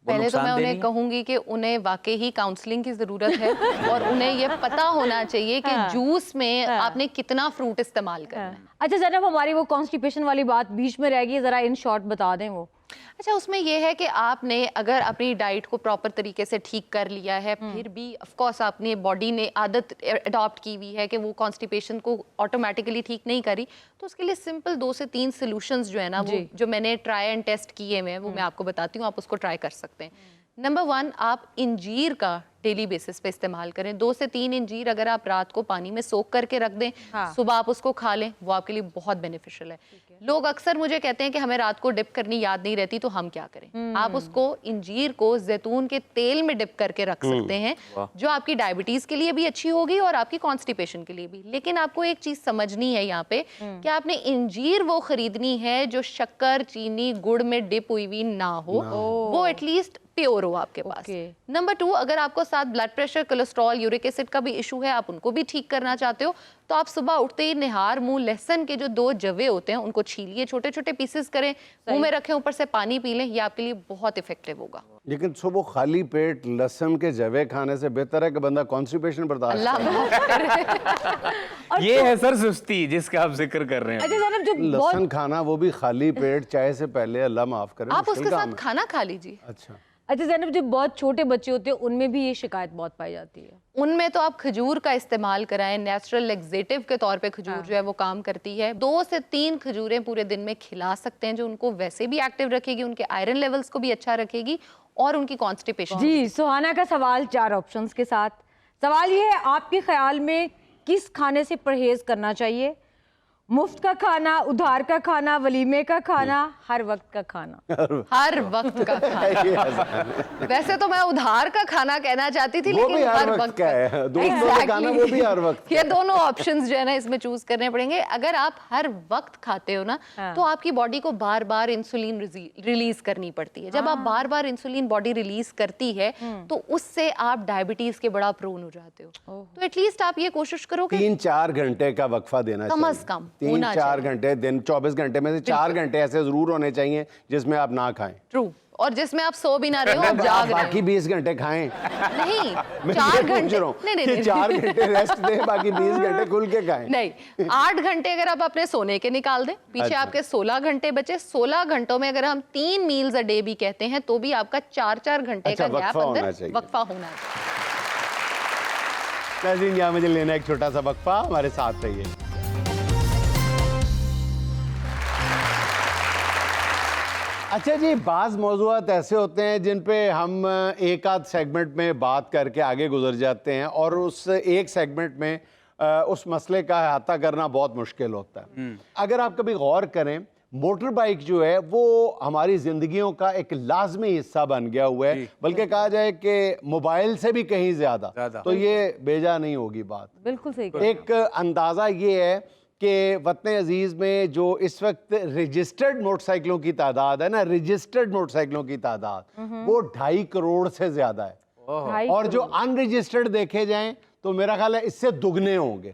पहले तो मैं उन्हें कहूंगी कि उन्हें वाकई ही काउंसलिंग की ज़रूरत है और उन्हें ये पता होना चाहिए कि जूस में आपने कितना फ्रूट इस्तेमाल करना है। अच्छा जनाब, हमारी वो कॉन्स्टिपेशन वाली बात बीच में रह गई, ज़रा इन शॉर्ट बता दें वो। अच्छा, उसमें यह है कि आपने अगर अपनी डाइट को प्रॉपर तरीके से ठीक कर लिया है, फिर भी ऑफ कोर्स आपने बॉडी ने आदत अडॉप्ट की हुई है कि वो कॉन्स्टिपेशन को ऑटोमेटिकली ठीक नहीं करी, तो उसके लिए सिंपल 2 से 3 सॉल्यूशंस जो है ना, वो जो मैंने ट्राई एंड टेस्ट किए हैं वो मैं आपको बताती हूँ, आप उसको ट्राई कर सकते हैं। नंबर 1, आप इंजीर का डेली बेसिस पे इस्तेमाल करें। 2 से 3 इंजीर अगर आप रात को पानी में सोक करके रख दें, सुबह आप उसको खा लें, वो आपके लिए बहुत बेनिफिशियल है। लोग अक्सर मुझे कहते हैं कि हमें रात को डिप करनी याद नहीं रहती, तो हम क्या करें? आप उसको इंजीर को जैतून के तेल में डिप करके रख सकते हैं, जो आपकी डायबिटीज के लिए भी अच्छी होगी और आपकी कॉन्स्टिपेशन के लिए भी। लेकिन आपको एक चीज समझनी है यहाँ पे कि आपने इंजीर वो खरीदनी है जो शक्कर, चीनी, गुड़ में डिप हुई हुई ना हो, वो एटलीस्ट प्योर हो आपके पास। नंबर 2, अगर आपको साथ blood pressure, cholesterol, uric acid का भी इशू है, आप उनको भी ठीक करना चाहते हो, तो आप सुबह उठते ही निहार मुंह लहसुन के जो 2 जवे होते हैं उनको छीलिए, छोटे छोटे पीसेस करें, मुंह में रखें, ऊपर से पानी पी लें, ये आपके लिए बहुत इफेक्टिव होगा। लेकिन सुबह खाली पेट लहसुन के जवे खाने से बेहतर है कि बंदा कॉन्स्टिपेशन बर्दाश्त अल्लाह माफ करे। ये है सर सुस्ती जिसका आप जिक्र कर रहे हैं। अच्छा जनाब, जो लहसुन खाना वो भी खाली पेट चाय से पहले, अल्लाह माफ करे, आप मुश्किल उसके काम साथ है। खाना खा लीजिए। अच्छा जैनब, जो बहुत छोटे बच्चे होते हैं उनमें भी ये शिकायत बहुत पाई जाती है। उनमें तो आप खजूर का इस्तेमाल कराएं, नेचुरल लेक्सेटिव के तौर पे खजूर जो है वो काम करती है। 2 से 3 खजूरें पूरे दिन में खिला सकते हैं, जो उनको वैसे भी एक्टिव रखेगी, उनके आयरन लेवल्स को भी अच्छा रखेगी और उनकी कॉन्स्टिपेशन। जी, सुहाना का सवाल 4 ऑप्शंस के साथ। सवाल ये है, आपके ख्याल में किस खाने से परहेज करना चाहिए? मुफ्त का खाना, उधार का खाना, वलीमे का खाना, हर वक्त का खाना? हर वक्त का खाना। वैसे तो मैं उधार का खाना कहना चाहती थी, वो लेकिन भी हर हर वक्त का है। दोस्तों का खाना वो भी हर वक्त ये दोनों ऑप्शंस जो है ना इसमें चूज करने पड़ेंगे। अगर आप हर वक्त खाते हो ना, तो आपकी बॉडी को बार बार इंसुलिन रिलीज करनी पड़ती है। जब आप बार बार इंसुलिन बॉडी रिलीज करती है तो उससे आप डायबिटीज के बड़ा प्रोन हो जाते हो। तो एटलीस्ट आप ये कोशिश करो कि 3-4 घंटे का वक्फा देना कम चाहिए। अज कम 3-4 घंटे दिन, 24 घंटे में से 4 घंटे ऐसे जरूर होने चाहिए जिसमें आप ना खाएं। ट्रू, और जिसमें आप सो भी ना रहे हो, आप आप जाग रहे बाकी 20 घंटे खाएं। हो। नहीं, मैं 4 ये पूछ घंटे रहा हूं नहीं कि नहीं 4 घंटे रेस्ट दें, बाकी 20 घंटे खुल के खाएं। नहीं, 8 घंटे अगर आप अपने सोने के निकाल दें, पीछे अच्छा। आपके 16 घंटे बचे। 16 घंटों में अगर हम 3 मील्स अ डे भी कहते हैं तो भी आपका 4-4 घंटे अच्छा, का गैप वक्फा होना अंदर चाहिए। वक्फा होना चाहिए। नाज़रीन, यहाँ मुझे लेना एक छोटा सा वक्फा, हमारे साथ रहिए। अच्छा जी, बाज़ मौज़ूआत ऐसे होते हैं जिन पे हम एक आध सेगमेंट में बात करके आगे गुजर जाते हैं और उस एक सेगमेंट में उस मसले का अहाता करना बहुत मुश्किल होता है। अगर आप कभी गौर करें, मोटर बाइक जो है वो हमारी जिंदगियों का एक लाजमी हिस्सा बन गया हुआ है, बल्कि कहा जाए कि मोबाइल से भी कहीं ज्यादा। तो ये बेजा नहीं होगी बात। बिल्कुल सही। एक अंदाजा ये है कि वतन अजीज में जो इस वक्त रजिस्टर्ड मोटरसाइकिलों की तादाद है ना, रजिस्टर्ड मोटरसाइकिलों की तादाद वो 2.5 करोड़ से ज्यादा है, और जो अनरजिस्टर्ड देखे जाएं तो मेरा ख्याल है इससे दुगने होंगे।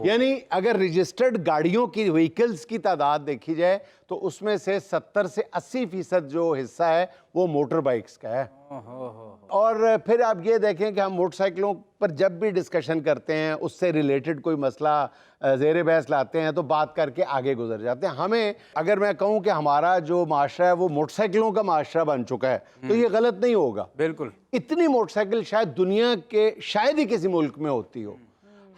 यानी अगर रजिस्टर्ड गाड़ियों की, व्हीकल्स की तादाद देखी जाए तो उसमें से 70 से 80% जो हिस्सा है वो मोटर बाइक्स का है। और फिर आप ये देखें कि हम मोटरसाइकिलों पर जब भी डिस्कशन करते हैं, उससे रिलेटेड कोई मसला ज़ेर बहस लाते हैं तो बात करके आगे गुजर जाते हैं। हमें, अगर मैं कहूँ कि हमारा जो माशरा है वो मोटरसाइकिलों का माशरा बन चुका है, तो ये गलत नहीं होगा। बिल्कुल। इतनी मोटरसाइकिल शायद दुनिया के शायद ही किसी मुल्क में होती हो।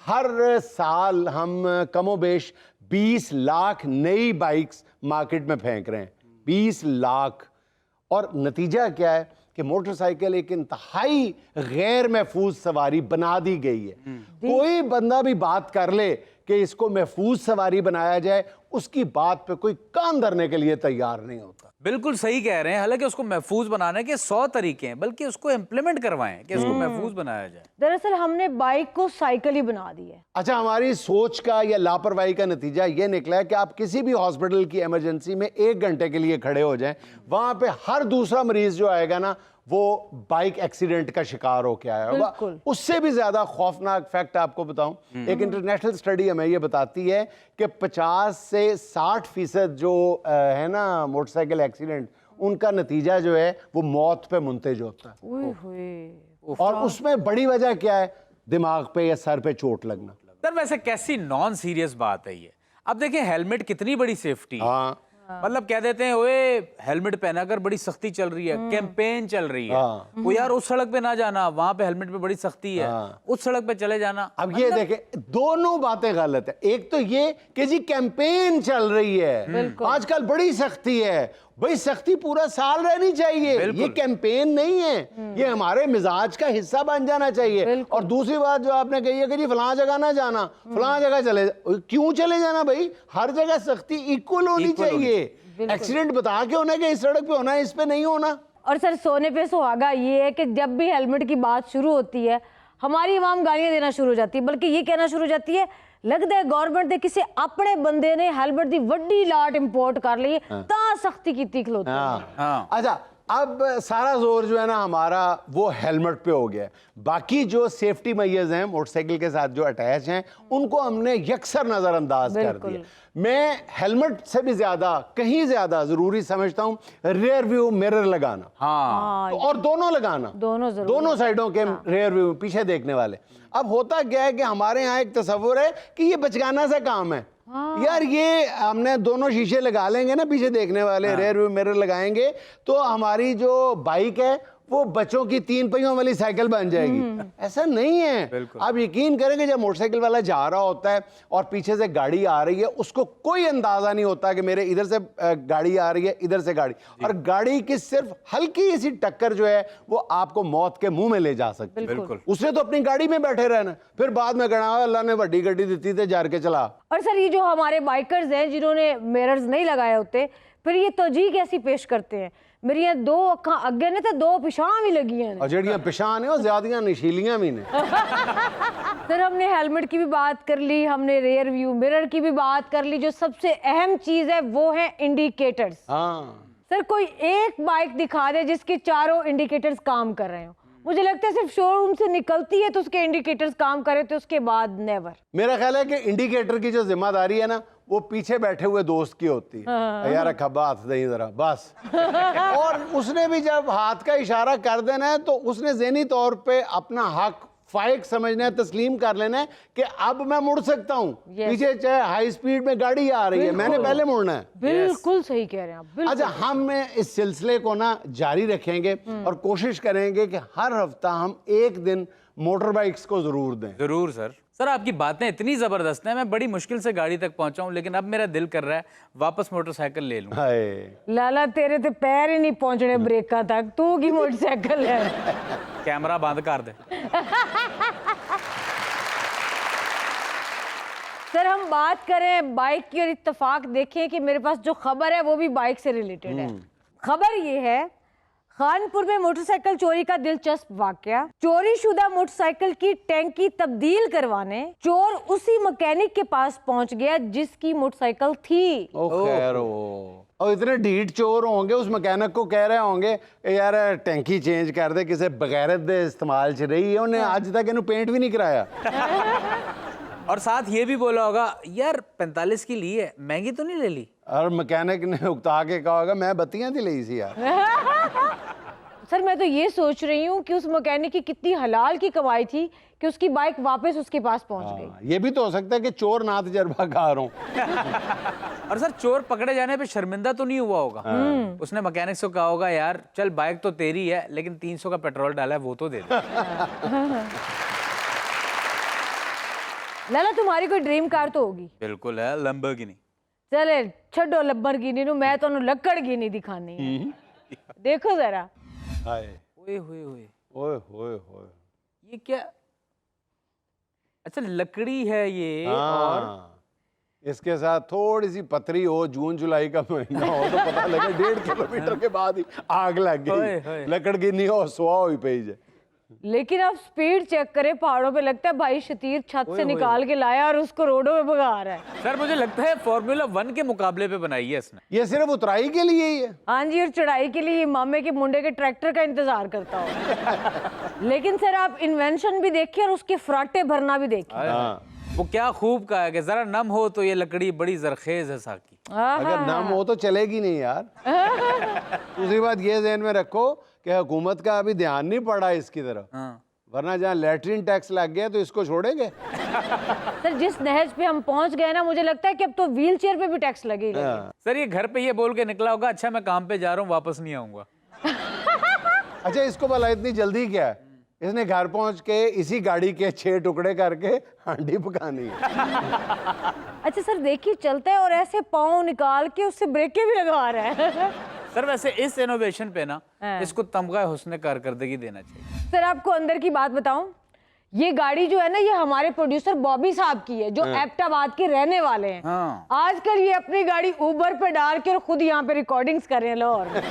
हर साल हम कमोबेश 20 लाख नई बाइक्स मार्केट में फेंक रहे हैं, 20 लाख। और नतीजा क्या है कि मोटरसाइकिल एक इंतहाई गैर महफूज सवारी बना दी गई है। कोई बंदा भी बात कर ले कि इसको महफूज सवारी बनाया जाए, उसकी बात पे कोई कान धरने के लिए तैयार नहीं होता। बिल्कुल सही कह रहे हैं। हालांकि उसको महफूज बनाने के 100 तरीके हैं, बल्कि उसको इम्प्लीमेंट करवाएं कि इसको महफूज बनाया जाए। दरअसल हमने बाइक को साइकिल ही बना दी है। अच्छा, हमारी सोच का या लापरवाही का नतीजा ये निकला है कि आप किसी भी हॉस्पिटल की इमरजेंसी में 1 घंटे के लिए खड़े हो जाएं, वहां पे हर दूसरा मरीज जो आएगा ना वो बाइक एक्सीडेंट का शिकार होकर आया होगा। उससे भी ज्यादा खौफनाक फैक्ट आपको बताऊं, एक इंटरनेशनल स्टडी हमें ये बताती है कि 50 से 60% जो है ना मोटरसाइकिल एक्सीडेंट, उनका नतीजा जो है वो मौत पे मुंतज होता है। और उसमें बड़ी वजह क्या है? दिमाग पे या सर पे चोट लगना। सर वैसे कैसी नॉन सीरियस बात है ये। अब देखिए हेलमेट कितनी बड़ी सेफ्टी है। हाँ, मतलब कह देते हैं ओए हेलमेट पहना कर, बड़ी सख्ती चल रही है, कैंपेन चल रही है। वो यार उस सड़क पे ना जाना, वहां पे हेलमेट पे बड़ी सख्ती है, उस सड़क पे चले जाना। अब ये देखें, दोनों बातें गलत है। एक तो ये कि जी कैंपेन चल रही है, आजकल बड़ी सख्ती है। भाई सख्ती पूरा साल रहनी चाहिए, ये कैंपेन नहीं है, ये हमारे मिजाज का हिस्सा बन जाना चाहिए। और दूसरी बात जो आपने कही है कि जी फलां जगह ना जाना, फलां जगह चले, क्यों चले जाना भाई? हर जगह सख्ती इक्वल होनी चाहिए। एक्सीडेंट बता के होना कि इस सड़क पे होना है, इस पे नहीं होना। और सर सोने पे सुहागा ये है कि जब भी हेलमेट की बात शुरू होती है हमारी आवाम गालियां देना शुरू हो जाती है, बल्कि ये कहना शुरू हो जाती है लगता है गवर्नमेंट ने किसी अपने बंदे ने हेलमेट दी वड्डी लाट इंपोर्ट कर ली ता सख्ती की खलोती। अच्छा, अब सारा जोर जो है ना हमारा वो हेलमेट पे हो गया है। बाकी जो सेफ्टी मेजर्स हैं मोटरसाइकिल के साथ जो अटैच हैं उनको हमने यकसर नजरअंदाज कर दिया। मैं हेलमेट से भी ज्यादा, कहीं ज्यादा जरूरी समझता हूँ रेयर व्यू मिरर लगाना। हाँ। तो और दोनों लगाना, दोनों साइडों के रेयर व्यू, पीछे देखने वाले। अब होता क्या है कि हमारे यहाँ एक तस्वुर है कि ये बचकाना सा काम है। यार ये हमने दोनों शीशे लगा लेंगे ना पीछे देखने वाले, रेयर व्यू मिरर लगाएंगे तो हमारी जो बाइक है वो बच्चों की 3 पहियों वाली साइकिल बन जाएगी। ऐसा नहीं है। आप यकीन करेंगे जब मोटरसाइकिल वाला जा रहा होता है और पीछे से गाड़ी आ रही है, उसको कोई अंदाजा नहीं होता कि मेरे इधर से गाड़ी आ रही है, इधर से गाड़ी, और गाड़ी की सिर्फ हल्की सी टक्कर जो है वो आपको मौत के मुंह में ले जा सकती है। उसने तो अपनी गाड़ी में बैठे रहना, फिर बाद में कहना अल्लाह ने बड़ी गड्डी दी थी जार के चला। और सर ये जो हमारे बाइकर्स हैं जिन्होंने मिरर्स नहीं लगाए होते, फिर ये तोजी कैसी पेश करते हैं? मेरी 2 अखा अगे ने तो 2 पिछां भी लगी हैं, और जड़ियां पिछां ने वो ज्यादा नशीलियां भी ने। सर हमने हेलमेट की भी बात कर ली, हमने रेयर व्यू मिरर की भी बात कर ली, जो सबसे अहम चीज है वो है इंडिकेटर्स। सर कोई एक बाइक दिखा दे जिसके चारों इंडिकेटर्स काम कर रहे हो। मुझे लगता है सिर्फ शोरूम से निकलती है तो उसके इंडिकेटर्स काम करे, तो उसके बाद नेवर। मेरा ख्याल है कि इंडिकेटर की जो जिम्मेदारी है ना वो पीछे बैठे हुए दोस्त की होती है। यार खब्बा हाथ दे जरा बस। और उसने भी जब हाथ का इशारा कर देना है तो उसने ज़हनी तौर पे अपना हक फाइक समझना है, तस्लीम कर लेना है कि अब मैं मुड़ सकता हूँ। पीछे चाहे हाई स्पीड में गाड़ी आ रही है, मैंने पहले मुड़ना है। बिल्कुल सही कह रहे हैं आप। अच्छा, हम इस सिलसिले को ना जारी रखेंगे और कोशिश करेंगे कि हर हफ्ता हम एक दिन मोटर बाइक्स को जरूर दें। जरूर सर। सर आपकी बातें इतनी जबरदस्त हैं, मैं बड़ी मुश्किल से गाड़ी तक पहुंचा हूं, लेकिन अब मेरा दिल कर रहा है वापस मोटरसाइकिल ले लूं। लाला तेरे ते पैर ही नहीं पहुंचने ब्रेका तक, तू की मोटरसाइकिल है। कैमरा बंद कर दे। सर हम बात करें बाइक की और इत्तेफाक देखें कि मेरे पास जो खबर है वो भी बाइक से रिलेटेड है। खबर ये है, खानपुर में मोटरसाइकिल चोरी का दिलचस्प वाकया। चोरीशुदा मोटरसाइकिल की टैंकी तब्दील करवाने चोर उसी मैकेनिक के पास पहुंच गया जिसकी मोटरसाइकिल थी। ओ खैर हो, और इतने ढीठ चोर होंगे उस मैकेनिक को कह रहे होंगे यार टैंकी चेंज कर दे, किसी बगैरत दे इस्तेमाल च रही है, उन्हें आज तक इन्हें पेंट भी नहीं कराया। और साथ ये भी बोला होगा यार 45 की ली है, महंगी तो नहीं ले ली। और मैकेनिक ने उकता के कहा होगा मैं बत्तियां दी ली सी यार। सर मैं तो ये सोच रही हूँ कि उस मैकेनिक की कितनी हलाल की कमाई थी कि उसकी बाइक वापस उसके पास पहुंच गई। ये भी तो हो सकता है कि चोर ना तजर्बाकार हो। और सर चोर पकड़े जाने पे शर्मिंदा तो नहीं हुआ होगा। उसने मैकेनिक से कहा होगा यार चल बाइक तो तेरी है लेकिन 300 का पेट्रोल डाला है वो तो दे दे। लाला तुम्हारी कोई ड्रीम कार तो होगी? बिल्कुल है, लैम्बोर्गिनी। चले छो लंबरगिनी नु, मैं तो लक्कड़गिनी दिखानी है। देखो जरा। हाय ओए होए होए ओए होए होए, ये क्या, अच्छा लकड़ी है ये। और हाँ, इसके साथ थोड़ी सी पतरी हो, जून जुलाई का महीना हो तो पता लगे 1.5 किलोमीटर के बाद ही आग लग ओए, गई। ओए। लकड़ गिनी हो सुहा हुई पे जे। लेकिन आप स्पीड चेक करें, पहाड़ों पे लगता है भाई शतीर छत से निकाल के लाया और उसको रोडों पे भगा रहा है। सर मुझे लगता है फॉर्मूला 1 के मुकाबले पे बनाई है इसने। ये सिर्फ उतराई के लिए ही है। हाँ जी, और चढ़ाई के लिए मामे के मुंडे के ट्रैक्टर का इंतजार करता हूँ। लेकिन सर आप इन्वेंशन भी देखिए और उसके फराटे भरना भी देखिए। हाँ। वो क्या खूब कहा है कि जरा नम हो तो ये लकड़ी बड़ी जरखेज है साकी। अगर नम हो तो चलेगी नहीं यार। दूसरी बात ये ज़हन में रखो कि हुकूमत का अभी ध्यान नहीं पड़ा इसकी तरफ, हाँ। वरना जहाँ लैट्रिन टैक्स लग गया तो इसको छोड़ेंगे। सर जिस नहज पे हम पहुंच गए ना, मुझे लगता है कि अब तो व्हील चेयर पे भी टैक्स लगेगा। सर ये घर पे ये बोल के निकला होगा अच्छा मैं काम पे जा रहा हूँ वापस नहीं आऊंगा। अच्छा इसको भला इतनी जल्दी क्या है? इसने घर पहुंच के इसी गाड़ी के 6 टुकड़े करके हांडी पकानी है। अच्छा सर देखिए, चलता है और ऐसे पाँव निकाल के उससे ब्रेकें भी लगा रहा है। सर वैसे इस इनोवेशन पे ना इसको तमगा हुस्न कारकर्दगी देना चाहिए। सर आपको अंदर की बात बताऊं, ये गाड़ी जो है ना, ये हमारे प्रोड्यूसर बॉबी साहब की है जो एबटाबाद के रहने वाले हैं। हाँ। आजकल ये अपनी गाड़ी उबर पे डाल के और खुद यहाँ पे रिकॉर्डिंग्स कर रहे हैं लाहौर में।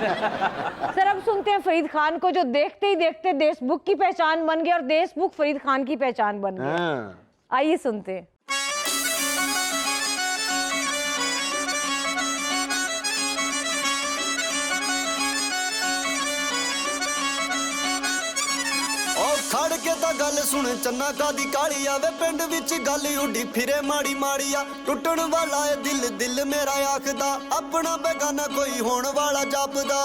सर अब सुनते हैं फरीद खान को, जो देखते ही देखते देशबुक की पहचान बन गया और देशबुक फरीद खान की पहचान बन गया। हाँ। आइए सुनते हैं। खड़ के ता गल सुन चन्ना कादी काली आवे पिंड विच गल उडी फिरे माड़ी माड़िया टुटण वाला है दिल दिल मेरा आखदा अपना बेगाना कोई होण वाला जापदा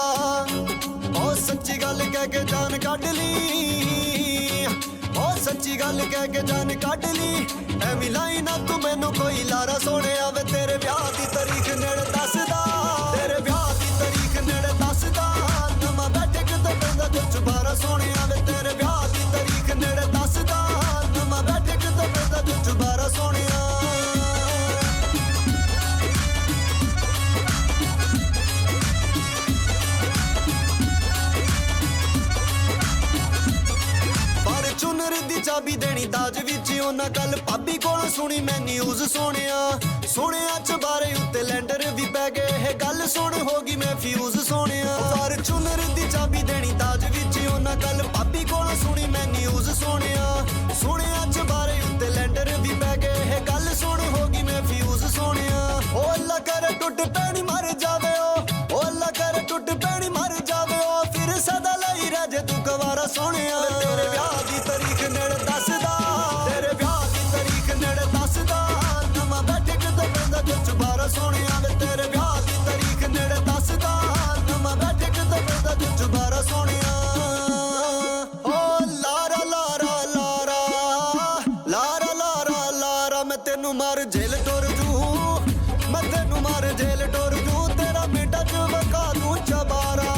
ओ सच्ची गल कह के जान काट ली ओ सच्ची गल कह के जान काट ली एवी लाई ना तू मैनू कोई लारा सोने आवे तेरे ब्याह दी तारीख नेड़े दसदा तेरे ब्याह दी तारीख नेड़े दसदा नवा बैठे किते पैंदा कुछ बारा सोने आवे तेरे ब्याह नेड़े दसदा नवा बैठे किते पैंदा कुछ बारा सोनिया पर चुनर दी चाबी देनी दाज विच उन्हां गल भाभी कोल सुनी मैं न्यूज़ सुनिया च बारे उत्ते लैंडर भी पै गए है गल सुन होगी मैं फ्यूज सोनिया पर चुनर दी चाबी देनी दाज विच उन्हां गल भाभी कोल सुनी मैं न्यूज़ सुनिया च बारे उत्ते लैंडर भी पै गए है गल सुन होगी मैं फ्यूज सोनिया ओ अल्लाह करे टुट पैनी मर जावे ओ अल्लाह करे टुट पैनी मर जावे ओ फिर सदा लई रह जे तू गवारा सोनिया तेरे ब्याह दी तारीख नेड़े दसदा तेरे ब्याह दी तारीख नेड़े दसदा नवा बैठे किते पैंदा कुछ बारा सोनिया वे तेरे ब्याह दी तारीख नेड़े दसदा नवा बैठे किते पैंदा कुछ बारा सोनिया ओ लारा लारा लारा लारा लारा लारा मैं तेनू मार जेल टोर जू मैं तेनू मार जेल टोर जू तेरा बेटा च वका दूं चबारा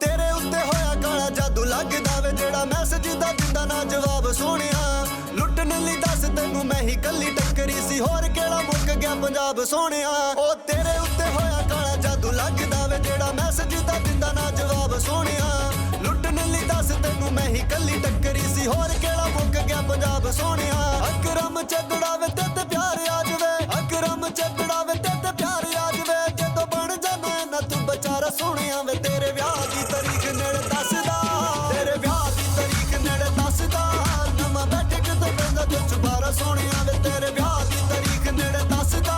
तेरे उत्ते होया काला जादू लगदा वे जेड़ा मैसेज दा दिंदा ना जवाब सोनिया लुटन लई दस तेनू मैं ही कल्ली टक्करी सी होर केड़ा मुक गया पंजाब सोनिया ओ तेरे उत्ते होया काला जादू लगदा वे जेड़ा मैसेज दा दिंदा ना जवाब सोनिया लुटन लई दस तेनू मैं ही कल्ली टक्करी सी होर केड़ा मुक गया ਆ ਪੰਜਾਬ ਸੋਹਣਿਆ ਅਕਰਮ ਚੱਗੜਾ ਵੇ ਤੇ ਪਿਆਰ ਆ ਜਵੇ ਅਕਰਮ ਚੱਗੜਾ ਵੇ ਤੇ ਪਿਆਰ ਆ ਜਵੇ ਜਦੋਂ ਬਣ ਜਾਣਾ ਨਾ ਤੂੰ ਵਿਚਾਰਾ ਸੋਹਣਿਆ ਵੇ ਤੇਰੇ ਵਿਆਹ ਦੀ ਤਾਰੀਖ ਨੇੜੇ ਦੱਸਦਾ ਤੇਰੇ ਵਿਆਹ ਦੀ ਤਾਰੀਖ ਨੇੜੇ ਦੱਸਦਾ ਨਵਾਂ ਬੈਠੇ ਕਿਦੋਂ ਪੈਂਦਾ ਜੋ ਚੁਬਾਰਾ ਸੋਹਣਿਆ ਵੇ ਤੇਰੇ ਵਿਆਹ ਦੀ ਤਾਰੀਖ ਨੇੜੇ ਦੱਸਦਾ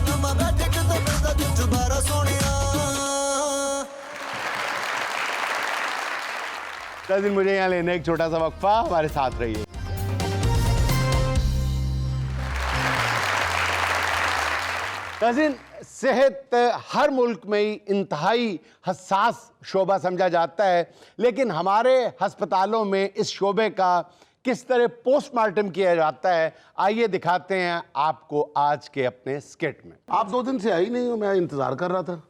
ਨਵਾਂ ਬੈਠੇ ਕਿਦੋਂ ਪੈਂਦਾ ਜੋ ਚੁਬਾਰਾ ਸੋਹਣਿਆ कजिन मुझे यहाँ लेने एक छोटा सा वक्फा, हमारे साथ रहिए। कजिन, सेहत हर मुल्क में ही इंतहाई हसास शोबा समझा जाता है, लेकिन हमारे अस्पतालों में इस शोबे का किस तरह पोस्टमार्टम किया जाता है, आइए दिखाते हैं आपको आज के अपने स्किट में। आप 2 दिन से आई नहीं हो, मैं इंतजार कर रहा था।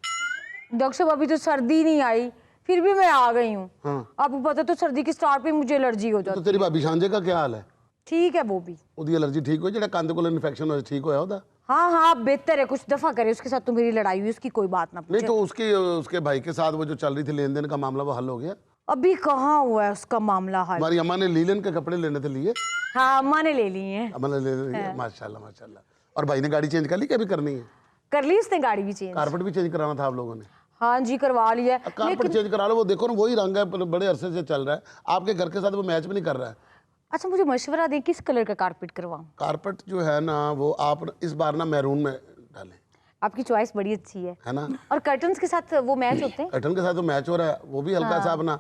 डॉक्टर साहब अभी तो सर्दी नहीं आई, फिर भी मैं आ गई हूँ। आपको पता तो सर्दी की स्टार्ट पे मुझे एलर्जी हो तो जाती तेरी भाभी सांझे का क्या हाल है? ठीक है वो भी। ਉਹਦੀ ਐਲਰਜੀ ਠੀਕ ਹੋਈ ਜਿਹੜਾ ਕੰਨ ਕੋਲ ਇਨਫੈਕਸ਼ਨ ਹੋਇਆ ਠੀਕ ਹੋਇਆ ਉਹਦਾ? हाँ हाँ बेहतर है, कुछ दफा करे। उसके साथ तो मेरी लड़ाई हुई, उसकी कोई बात ना नहीं पूछे। तो उसके भाई के साथ वो जो चल रही थी लेन देन का मामला वो हल हो गया? अभी कहाँ हुआ है उसका मामला हल। हमारी अम्मा ने लीलन के कपड़े लेने थे लिए, हाँ अम्मा ने ले ली है। अम्मा ने ले लिए, माशाल्लाह माशाल्लाह। और भाई ने गाड़ी चेंज कर ली कि अभी करनी है? कर ली उसने गाड़ी भी चेंज। कारपेट भी चेंज कराना था आप लोगों ने? हाँ जी करवा लिया है। कारपेट चेंज करा लो, वो देखो ना वही रंग है, बड़े अरसे से चल रहा है, आपके घर के साथ वो मैच भी नहीं कर रहा है। अच्छा मुझे मशवरा दें किस कलर का कारपेट करवाऊं? कारपेट जो है ना वो आप इस बार ना मैरून में डालें, आपकी चॉइस बड़ी अच्छी है ना? और कर्टन्स के साथ वो मैच होते हैं। कर्टन के साथ तो मैच हो रहा है, वो भी हल्का सा अपना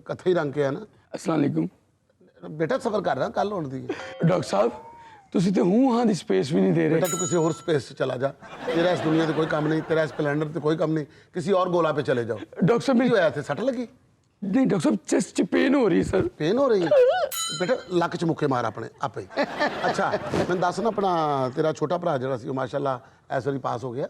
कथई रंग के है ना। अस्सलाम वालेकुम बेटा सफर कर रहा कल होने दी डॉक्टर साहब ਤੁਸੀਂ ਤੇ ਹੂੰ ਹਾਂ ਦੀ ਸਪੇਸ ਵੀ ਨਹੀਂ ਦੇ ਰਹੇ। बेटा तू किसी और स्पेस से चला जा, तेरा इस दुनिया से कोई काम नहीं, तेरा स्प्लेंडर से कोई काम नहीं, किसी और गोला पे चले जाओ। डॉक्टर साहब ਕੀ मेरी ਹੋਇਆ थे सट लगी? नहीं डॉक्टर साहब चेस्ट च पेन हो रही है सर। पेन हो रही है? बेटा लक च मुक्के मार अपने आपे ही। अच्छा मैं दस ना अपना तेरा छोटा भरा जरा सी माशाल्लाह इस वारी पास हो गया?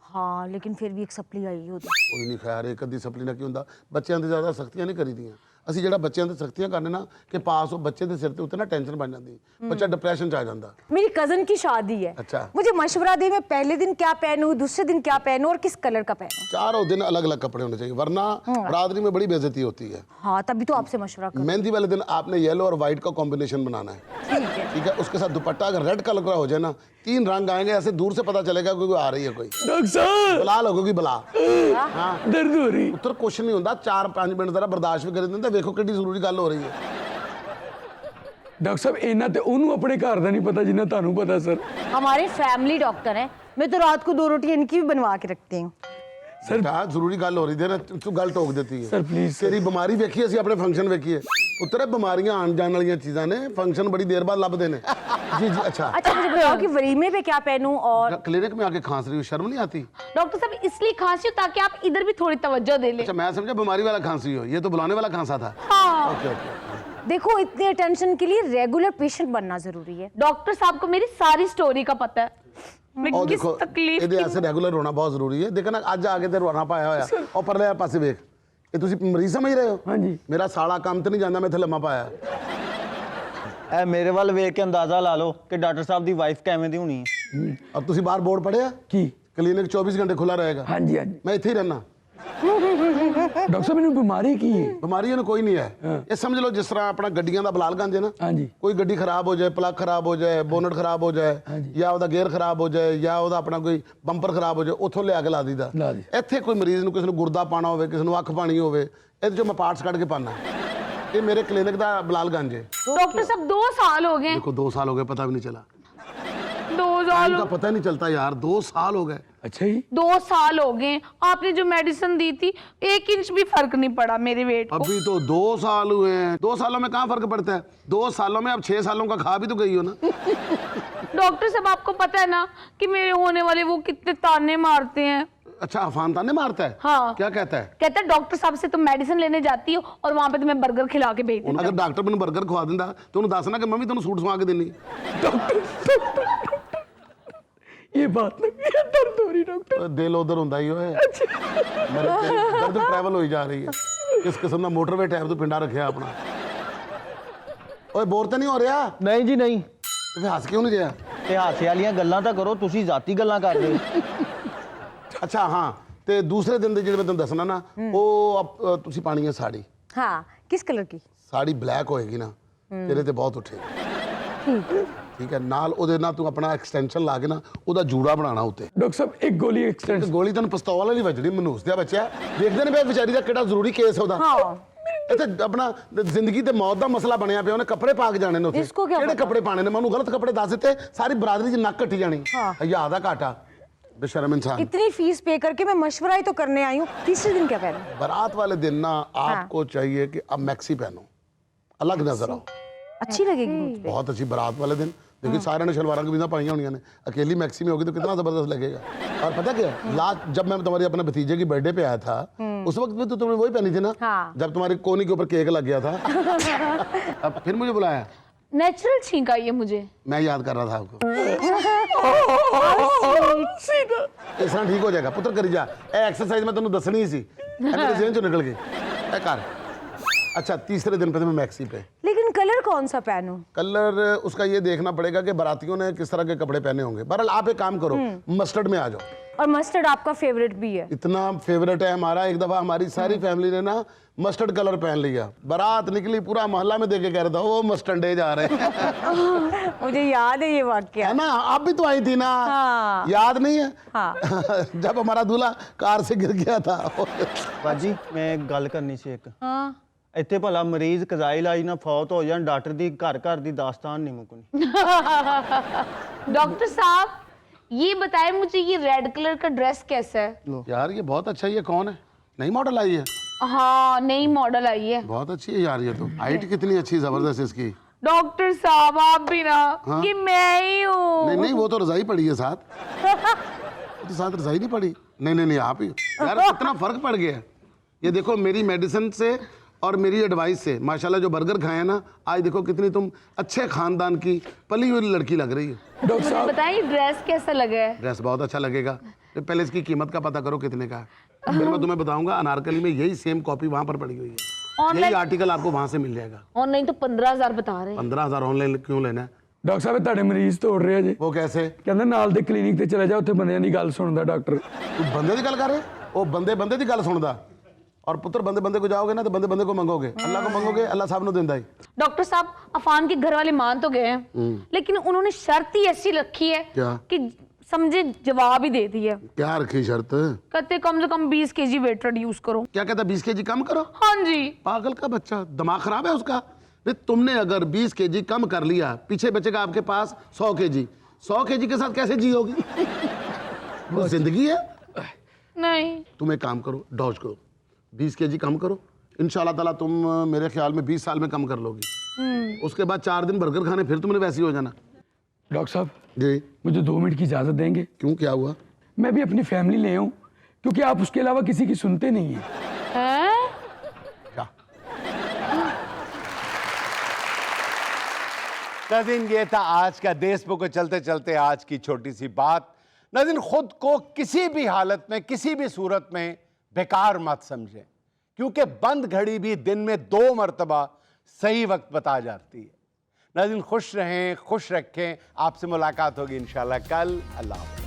हाँ लेकिन फिर भी एक सप्ली आई होती। कोई नहीं खैर एक अद्धी सप्ली ना की ਹੁੰਦਾ ਬੱਚਿਆਂ ਦੀ ਜ਼ਿਆਦਾ ਸਖਤੀਆਂ ਨਹੀਂ ਕਰੀਦੀਆਂ ਅਸੀਂ ਜਿਹੜਾ ਬੱਚਿਆਂ ਤੇ ਸਖਤੀਆਂ ਕਰਨੇ ਨਾ ਕਿ ਪਾਸ ਹੋ ਬੱਚੇ ਦੇ ਸਿਰ ਤੇ ਉੱਤੇ ਨਾ ਟੈਨਸ਼ਨ ਬਣ ਜਾਂਦੀ ਬੱਚਾ डिप्रेशन ਚ आ ਜਾਂਦਾ। मेरी कजन की शादी है। अच्छा। मुझे मशवरा दे मैं पहले दिन क्या पहनूं, दूसरे दिन क्या पहनूं और किस कलर का पहनूं। चारों दिन अलग अलग कपड़े होने चाहिए वरना बरादरी में बड़ी बेइज्जती होती है। हाँ तभी तो आपसे मशवरा कर। मेहंदी वाले दिन आपने येलो और वाइट का कॉम्बिनेशन बनाना है, ठीक है? उसके साथ दुपट्टा अगर रेड कलर का हो जाए ना 3 रंग आएंगे ऐसे दूर से पता चलेगा कोई आ रही है कोई डॉक्टर साहब बला लगोगी बला। हाँ दर्द हो रही। उत्तर कुछ नहीं होता 4-5 मिनट जरा बर्दाश्त भी कर देते देखो कितनी जरूरी गल हो रही है। डॉक्टर साहब इन्ना ते ओनू अपने घर दा नहीं पता जिन्ना तानू पता सर। हमारे फैमिली डॉक्टर हैं, मैं तो रात को 2 रोटी इनकी भी बनवा के रखती हूँ। सर बेटा जरूरी गल हो रही थी ना तू गल टोक देती है। सर प्लीज तेरी बीमारी वेखी ਅਸੀਂ ਆਪਣੇ ਫੰਕਸ਼ਨ ਵੇਖੀਏ ਉੱਤਰੇ ਬਿਮਾਰੀਆਂ ਆਣ ਜਾਣ ਵਾਲੀਆਂ ਚੀਜ਼ਾਂ ਨੇ ਫੰਕਸ਼ਨ ਬੜੀ ਦੇਰ ਬਾਅਦ ਲੱਭਦੇ ਨੇ। जी जी अच्छा अच्छा मुझे बताओ कि वरीमे पे क्या पहनूं और क्लिनिक में आके खांस रही हो शर्म नहीं आती? डॉक्टर साहब इसलिए खांसी हो ताकि आप इधर भी थोड़ी तवज्जो दे लें। अच्छा मैं समझा बीमारी वाला खांसी हो, ये तो बुलाने वाला खांसा था। हाँ। ओके ओके देखो इतने अटेंशन के लिए रेगुलर पेशेंट बनना जरूरी है। डॉक्टर साहब को मेरी सारी स्टोरी का पता है। मैं और किस देखो तकलीफ ਇਹਦੇ ਐਸੇ ਰੈਗੂਲਰ ਹੋਣਾ ਬਹੁਤ ਜ਼ਰੂਰੀ ਹੈ। ਦੇਖੋ ਨਾ ਅੱਜ ਆ ਕੇ ਤੇ ਰੋਣਾ ਪਾਇਆ ਹੋਇਆ ਉਹ ਪਰਲੇ ਪਾਸੇ ਵੇਖ ਇਹ ਤੁਸੀਂ ਮਰੀਜ਼ ਸਮਝ ਰਹੇ ਹੋ? ਹਾਂਜੀ। ਮੇਰਾ ਸਾਲਾ ਕੰਮ ਤੇ ਨਹੀਂ ਜਾਂਦਾ ਮੈਂ ਇੱਥੇ ਲੰਮਾ ਪਾਇਆ। ਇਹ ਮੇਰੇ ਵੱਲ ਵੇਖ ਕੇ ਅੰਦਾਜ਼ਾ ਲਾ ਲਓ ਕਿ ਡਾਕਟਰ ਸਾਹਿਬ ਦੀ ਵਾਈਫ ਕਿਵੇਂ ਦੀ ਹੋਣੀ ਹੈ। अब ਤੁਸੀਂ ਬਾਹਰ ਬੋਰਡ ਪੜਿਆ की ਕਲੀਨਿਕ 24 ਘੰਟੇ ਖੁੱਲਾ ਰਹੇਗਾ? हाँ जी हाँ जी ਮੈਂ ਇੱਥੇ ਹੀ ਰਹਿਣਾ। डॉक्टर साहब मैंने बीमारी की है। ਬਿਮਾਰੀ ਨੂੰ ਕੋਈ ਨਹੀਂ ਹੈ। ਇਹ ਸਮਝ ਲਓ ਜਿਸ ਤਰ੍ਹਾਂ ਆਪਣਾ ਗੱਡੀਆਂ ਦਾ ਬਲਾਲਗੰਜ ਹੈ ਨਾ हाँ जी ਕੋਈ ਗੱਡੀ ਖਰਾਬ ਹੋ ਜਾਏ ਪਲੱਗ ਖਰਾਬ ਹੋ ਜਾਏ ਬੋਨਟ ਖਰਾਬ ਹੋ ਜਾਏ ਜਾਂ ਉਹਦਾ ਗੇਅਰ ਖਰਾਬ ਹੋ ਜਾਏ ਜਾਂ ਉਹਦਾ ਆਪਣਾ ਕੋਈ ਬੰਪਰ ਖਰਾਬ ਹੋ ਜਾਏ ਉੱਥੋਂ ਲਿਆ ਕੇ ਲਾ ਦੀਦਾ। ਲਾ ਦੀ। ਇੱਥੇ ਕੋਈ ਮਰੀਜ਼ ਨੂੰ ਕਿਸੇ ਨੂੰ ਗੁਰਦਾ ਪਾਣਾ ਹੋਵੇ ਕਿਸੇ ਨੂੰ ਅੱਖ ਪਾਣੀ ਹੋਵੇ ਇਹਦੇ ਚੋਂ ਮੈਂ ਪਾਰਟਸ ਕੱਢ ਕੇ ਪਾਣਾ। ਇਹ ਮੇਰੇ ਕਲੀਨਿਕ ਦਾ ਬਲਾਲਗੰਜ ਹੈ। डॉक्टर साहब 2 साल हो गए। देखो 2 साल हो गए पता भी नहीं चला। 2 साल का पता नहीं चलता यार 2 साल हो गए। अच्छा जी 2 साल हो गए। आपने जो मेडिसिन दी थी 1 इंच भी फर्क नहीं पड़ा मेरे वेट को। अभी तो 2 साल हुए हैं। 2 सालों में कहाँ फर्क पड़ता है? 2 सालों में अब 6 सालों का खा भी तो गई हो ना। डॉक्टर साहब आपको पता है ना कि मेरे होने वाले वो कितने ताने मारते हैं। अच्छा अफान ताने मारता है? हाँ। क्या कहता है? कहता है डॉक्टर साहब से तुम मेडिसिन लेने जाती हो और वहां पे तुम्हें बर्गर खिला के भेज देता अगर डॉक्टर मैंने बर्गर खवा दिंदा तो उन्हें दसना कि मम्मी तेन सूट सवा के देनी। ये बात नहीं ये दर्द हो रही डॉक्टर। दिल उधर ਹੁੰਦਾ ਹੀ ਓਏ ਮੇਰੇ ਦਰਦ ਟਰੈਵਲ ਹੋਈ ਜਾ ਰਹੀ ਹੈ ਕਿਸ ਕਿਸਮ ਦਾ ਮੋਟਰਵੇ ਟੈਬ ਤੋਂ ਪਿੰਡਾ ਰੱਖਿਆ ਆਪਣਾ। ਓਏ ਬੋਰ ਤਾਂ ਨਹੀਂ ਹੋ ਰਿਹਾ? ਨਹੀਂ ਜੀ ਨਹੀਂ ਤੇ ਹੱਸ ਕਿਉਂ ਨਹੀਂ ਰਿਹਾ? ਤੇ ਹਾਸੇ ਵਾਲੀਆਂ ਗੱਲਾਂ ਤਾਂ ਕਰੋ ਤੁਸੀਂ ਜ਼ਾਤੀ ਗੱਲਾਂ ਕਰ ਰਹੇ ਹੋ। ਅੱਛਾ ਹਾਂ ਤੇ ਦੂਸਰੇ ਦਿਨ ਦੇ ਜਿਹੜੇ ਮੈਂ ਤੁਹਾਨੂੰ ਦੱਸਣਾ ਨਾ ਉਹ ਤੁਸੀਂ ਪਾਣੀ ਹੈ ਸਾੜੀ। हाँ किस कलर की? साड़ी ब्लैक होएगी ना ਤੇਰੇ ਤੇ ਬਹੁਤ ਉੱਠੇ ਠੀਕ ਹੈ ਨਾਲ ਉਹਦੇ ਨਾਲ ਤੂੰ ਆਪਣਾ ਐਕਸਟੈਂਸ਼ਨ ਲਾ ਕੇ ਨਾ ਉਹਦਾ ਜੂੜਾ ਬਣਾਉਣਾ ਉੱਤੇ ਡਾਕਟਰ ਸਾਹਿਬ ਇੱਕ ਗੋਲੀ ਐਕਸਟੈਂਡ ਤੇ ਗੋਲੀ ਤੈਨੂੰ ਪਿਸਤੌਲ ਵਾਲੀ ਵੱਜਣੀ ਮਨੂਸ ਦਾ ਬੱਚਾ ਦੇਖਦੇ ਨੇ ਵੀ ਵਿਚਾਰੀ ਦਾ ਕਿਹੜਾ ਜ਼ਰੂਰੀ ਕੇਸ ਉਹਦਾ हाँ ਇੱਥੇ ਆਪਣਾ ਜ਼ਿੰਦਗੀ ਤੇ ਮੌਤ ਦਾ ਮਸਲਾ ਬਣਿਆ ਪਿਆ ਉਹਨੇ ਕੱਪੜੇ ਪਾ ਕੇ ਜਾਣੇ ਨੇ ਉੱਥੇ ਇਸਕੋ ਕਿਆ ਕਿਹੜੇ ਪਤਾ? ਕੱਪੜੇ ਪਾਣੇ ਨੇ ਮੈਨੂੰ ਗਲਤ ਕੱਪੜੇ ਦੱਸ ਦਿੱਤੇ ਸਾਰੀ ਬਰਾਦਰੀ 'ਚ ਨੱਕ ਕੱਟੀ ਜਾਣੀ ਹਯਾ ਦਾ ਘਾਟਾ बेशर्म इंसान इतनी फीस पे करके मैं मशवरा ही तो करने आई हूँ। तीसरे दिन क्या पहना? बारात वाले दिन ना आपको चाहिए कि अब मैक्सी पहनो अलग नजर आओ अच्छी लगेगी मुझ पे। बहुत अच्छी बारात वाले दिन देखिए सारे ने शलवार कमीजा पाई होनी ने अकेली मैक्सी में होगी तो कितना जबरदस्त लगेगा। और पता क्या लास्ट जब मैं तुम्हारे अपने भतीजे की बर्थडे पे आया था उस वक्त भी तो तुमने वही पहनी थी ना जब तुम्हारी कोनी के ऊपर केक लग गया था अब फिर मुझे बुलाया नेचुरल छींक आई है मुझे। मैं याद कर रहा था आपको इस तरह ठीक हो जाएगा पुत्र करी जा एक्सरसाइज में तेन दसनी सी मेरे जेहन चो निकल गई ए कर अच्छा तीसरे दिन पे मैं मैक्सी पे लेकिन कलर कौन सा पहनूं? कलर उसका ये देखना पड़ेगा कि बारातियों ने किस तरह के कपड़े पहने होंगे। बहरहाल आप एक काम करो मस्टर्ड में आ जाओ। और मस्टर्ड आपका फेवरेट भी है। इतना फेवरेट है हमारा एक दफा हमारी सारी फैमिली ने ना मस्टर्ड कलर पहन लिया बारात निकली पूरा मोहल्ला में देखे कह रहा था वो मस्टर्ड डे जा रहे हैं मुझे याद है ये वाक्य। है ना आप भी तो आई थी ना हाँ। याद नहीं है हाँ। जब हमारा दूल्हा कार से गिर गया था ਬਾਜੀ ਮੈਂ ਇੱਕ ਗੱਲ ਕਰਨੀ ਸੀ ਇੱਕ हाँ ਇੱਥੇ ਭਲਾ ਮਰੀਜ਼ ਕਜ਼ਾਈ ਇਲਾਜ ਨਾਲ ਫੌਤ ਹੋ ਜਾਣ ਡਾਕਟਰ ਦੀ ਘਰ ਘਰ ਦੀ ਦਾਸਤਾਨ ਨਹੀਂ ਮੁੱਕਣੀ डॉक्टर साहब ये बताएं मुझे ये रेड कलर का ड्रेस कैसा है? यार ये बहुत अच्छा ये कौन है नई मॉडल आई है हाँ नई मॉडल आई है। बहुत अच्छी है यार ये तो हाइट कितनी अच्छी जबरदस्त इसकी डॉक्टर साहब आप भी ना कि मैं ही हूँ। नहीं नहीं वो तो रजाई पड़ी है साथ वो तो साथ रजाई नहीं पड़ी नहीं नहीं नहीं आप ही हो। यार कितना फर्क पड़ गया है ये देखो मेरी मेडिसिन से और मेरी एडवाइस से माशाल्लाह जो बर्गर खाए ना आज देखो कितनी तुम अच्छे खानदान की पली हुई लड़की लग रही है। डॉक्टर साहब बताइए ड्रेस कैसा लगा है? ड्रेस बहुत अच्छा लगेगा पहले इसकी कीमत का पता करो कितने का है फिर मैं तुम्हें बताऊंगा अनारकली में यही सेम कॉपी वहां पर पड़ी हुई है यही आर्टिकल आपको वहां से मिल जाएगा। ऑनलाइन तो 15,000 बता रहे हैं। 15,000 ऑनलाइन क्यों लेना है ਡਾਕਟਰ ਸਾਹਿਬ ਇਹ ਤੁਹਾਡੇ ਮਰੀਜ਼ ਤੋੜ ਰਿਹਾ ਜੀ वो कैसे ਕਹਿੰਦੇ ਨਾਲ ਦੇ ਕਲੀਨਿਕ ਤੇ ਚਲੇ ਜਾ ਉੱਥੇ ਬੰਦਿਆਂ ਦੀ ਗੱਲ ਸੁਣਦਾ ਡਾਕਟਰ तू बंदे की गल कर रहे वो बंदे बंदे की गल सुनदा और पुत्र बंदे बंदे को जाओगे ना तो बंदे बंदे को मंगोगे अल्लाह को मंगोगे अल्लाह साहब ने देंदा ही। डॉक्टर साहब अफान के घर वाले मान तो गए हैं लेकिन उन्होंने शर्त ही ऐसी रखी है क्या? कि समझे जवाब ही दे दिया। क्या रखी शर्त कहते कम से कम 20 kg वेट रिड्यूस करो। क्या कहता 20 kg कम करो हाँ जी। पागल का बच्चा दिमाग खराब है उसका नहीं तुमने अगर 20 kg कम कर लिया पीछे बचेगा आपके पास 100 kg 100 kg के साथ कैसे जियोगी वो जिंदगी है। नहीं तुम एक काम करो डॉज करो 20 kg कम करो इंशाल्लाह ताला तुम मेरे ख्याल में 20 साल में कम कर लोगी उसके बाद 4 दिन बर्गर खाने फिर तुमने वैसी हो जाना। डॉक्टर साहब जी मुझे 2 मिनट की इजाज़त देंगे क्यों क्या हुआ मैं भी अपनी फैमिली ले आऊँ क्योंकि आप उसके अलावा किसी की सुनते नहीं हैं क्या नाज़रीन ये था आज का देशमुख को चलते चलते आज की छोटी सी बात। नाज़रीन खुद को किसी भी हालत में किसी भी सूरत में बेकार मत समझें क्योंकि बंद घड़ी भी दिन में 2 मरतबा सही वक्त बता जाती है। नाज़रीन खुश रहें खुश रखें आपसे मुलाकात होगी इंशाल्लाह कल। अल्लाह हाफ़िज़।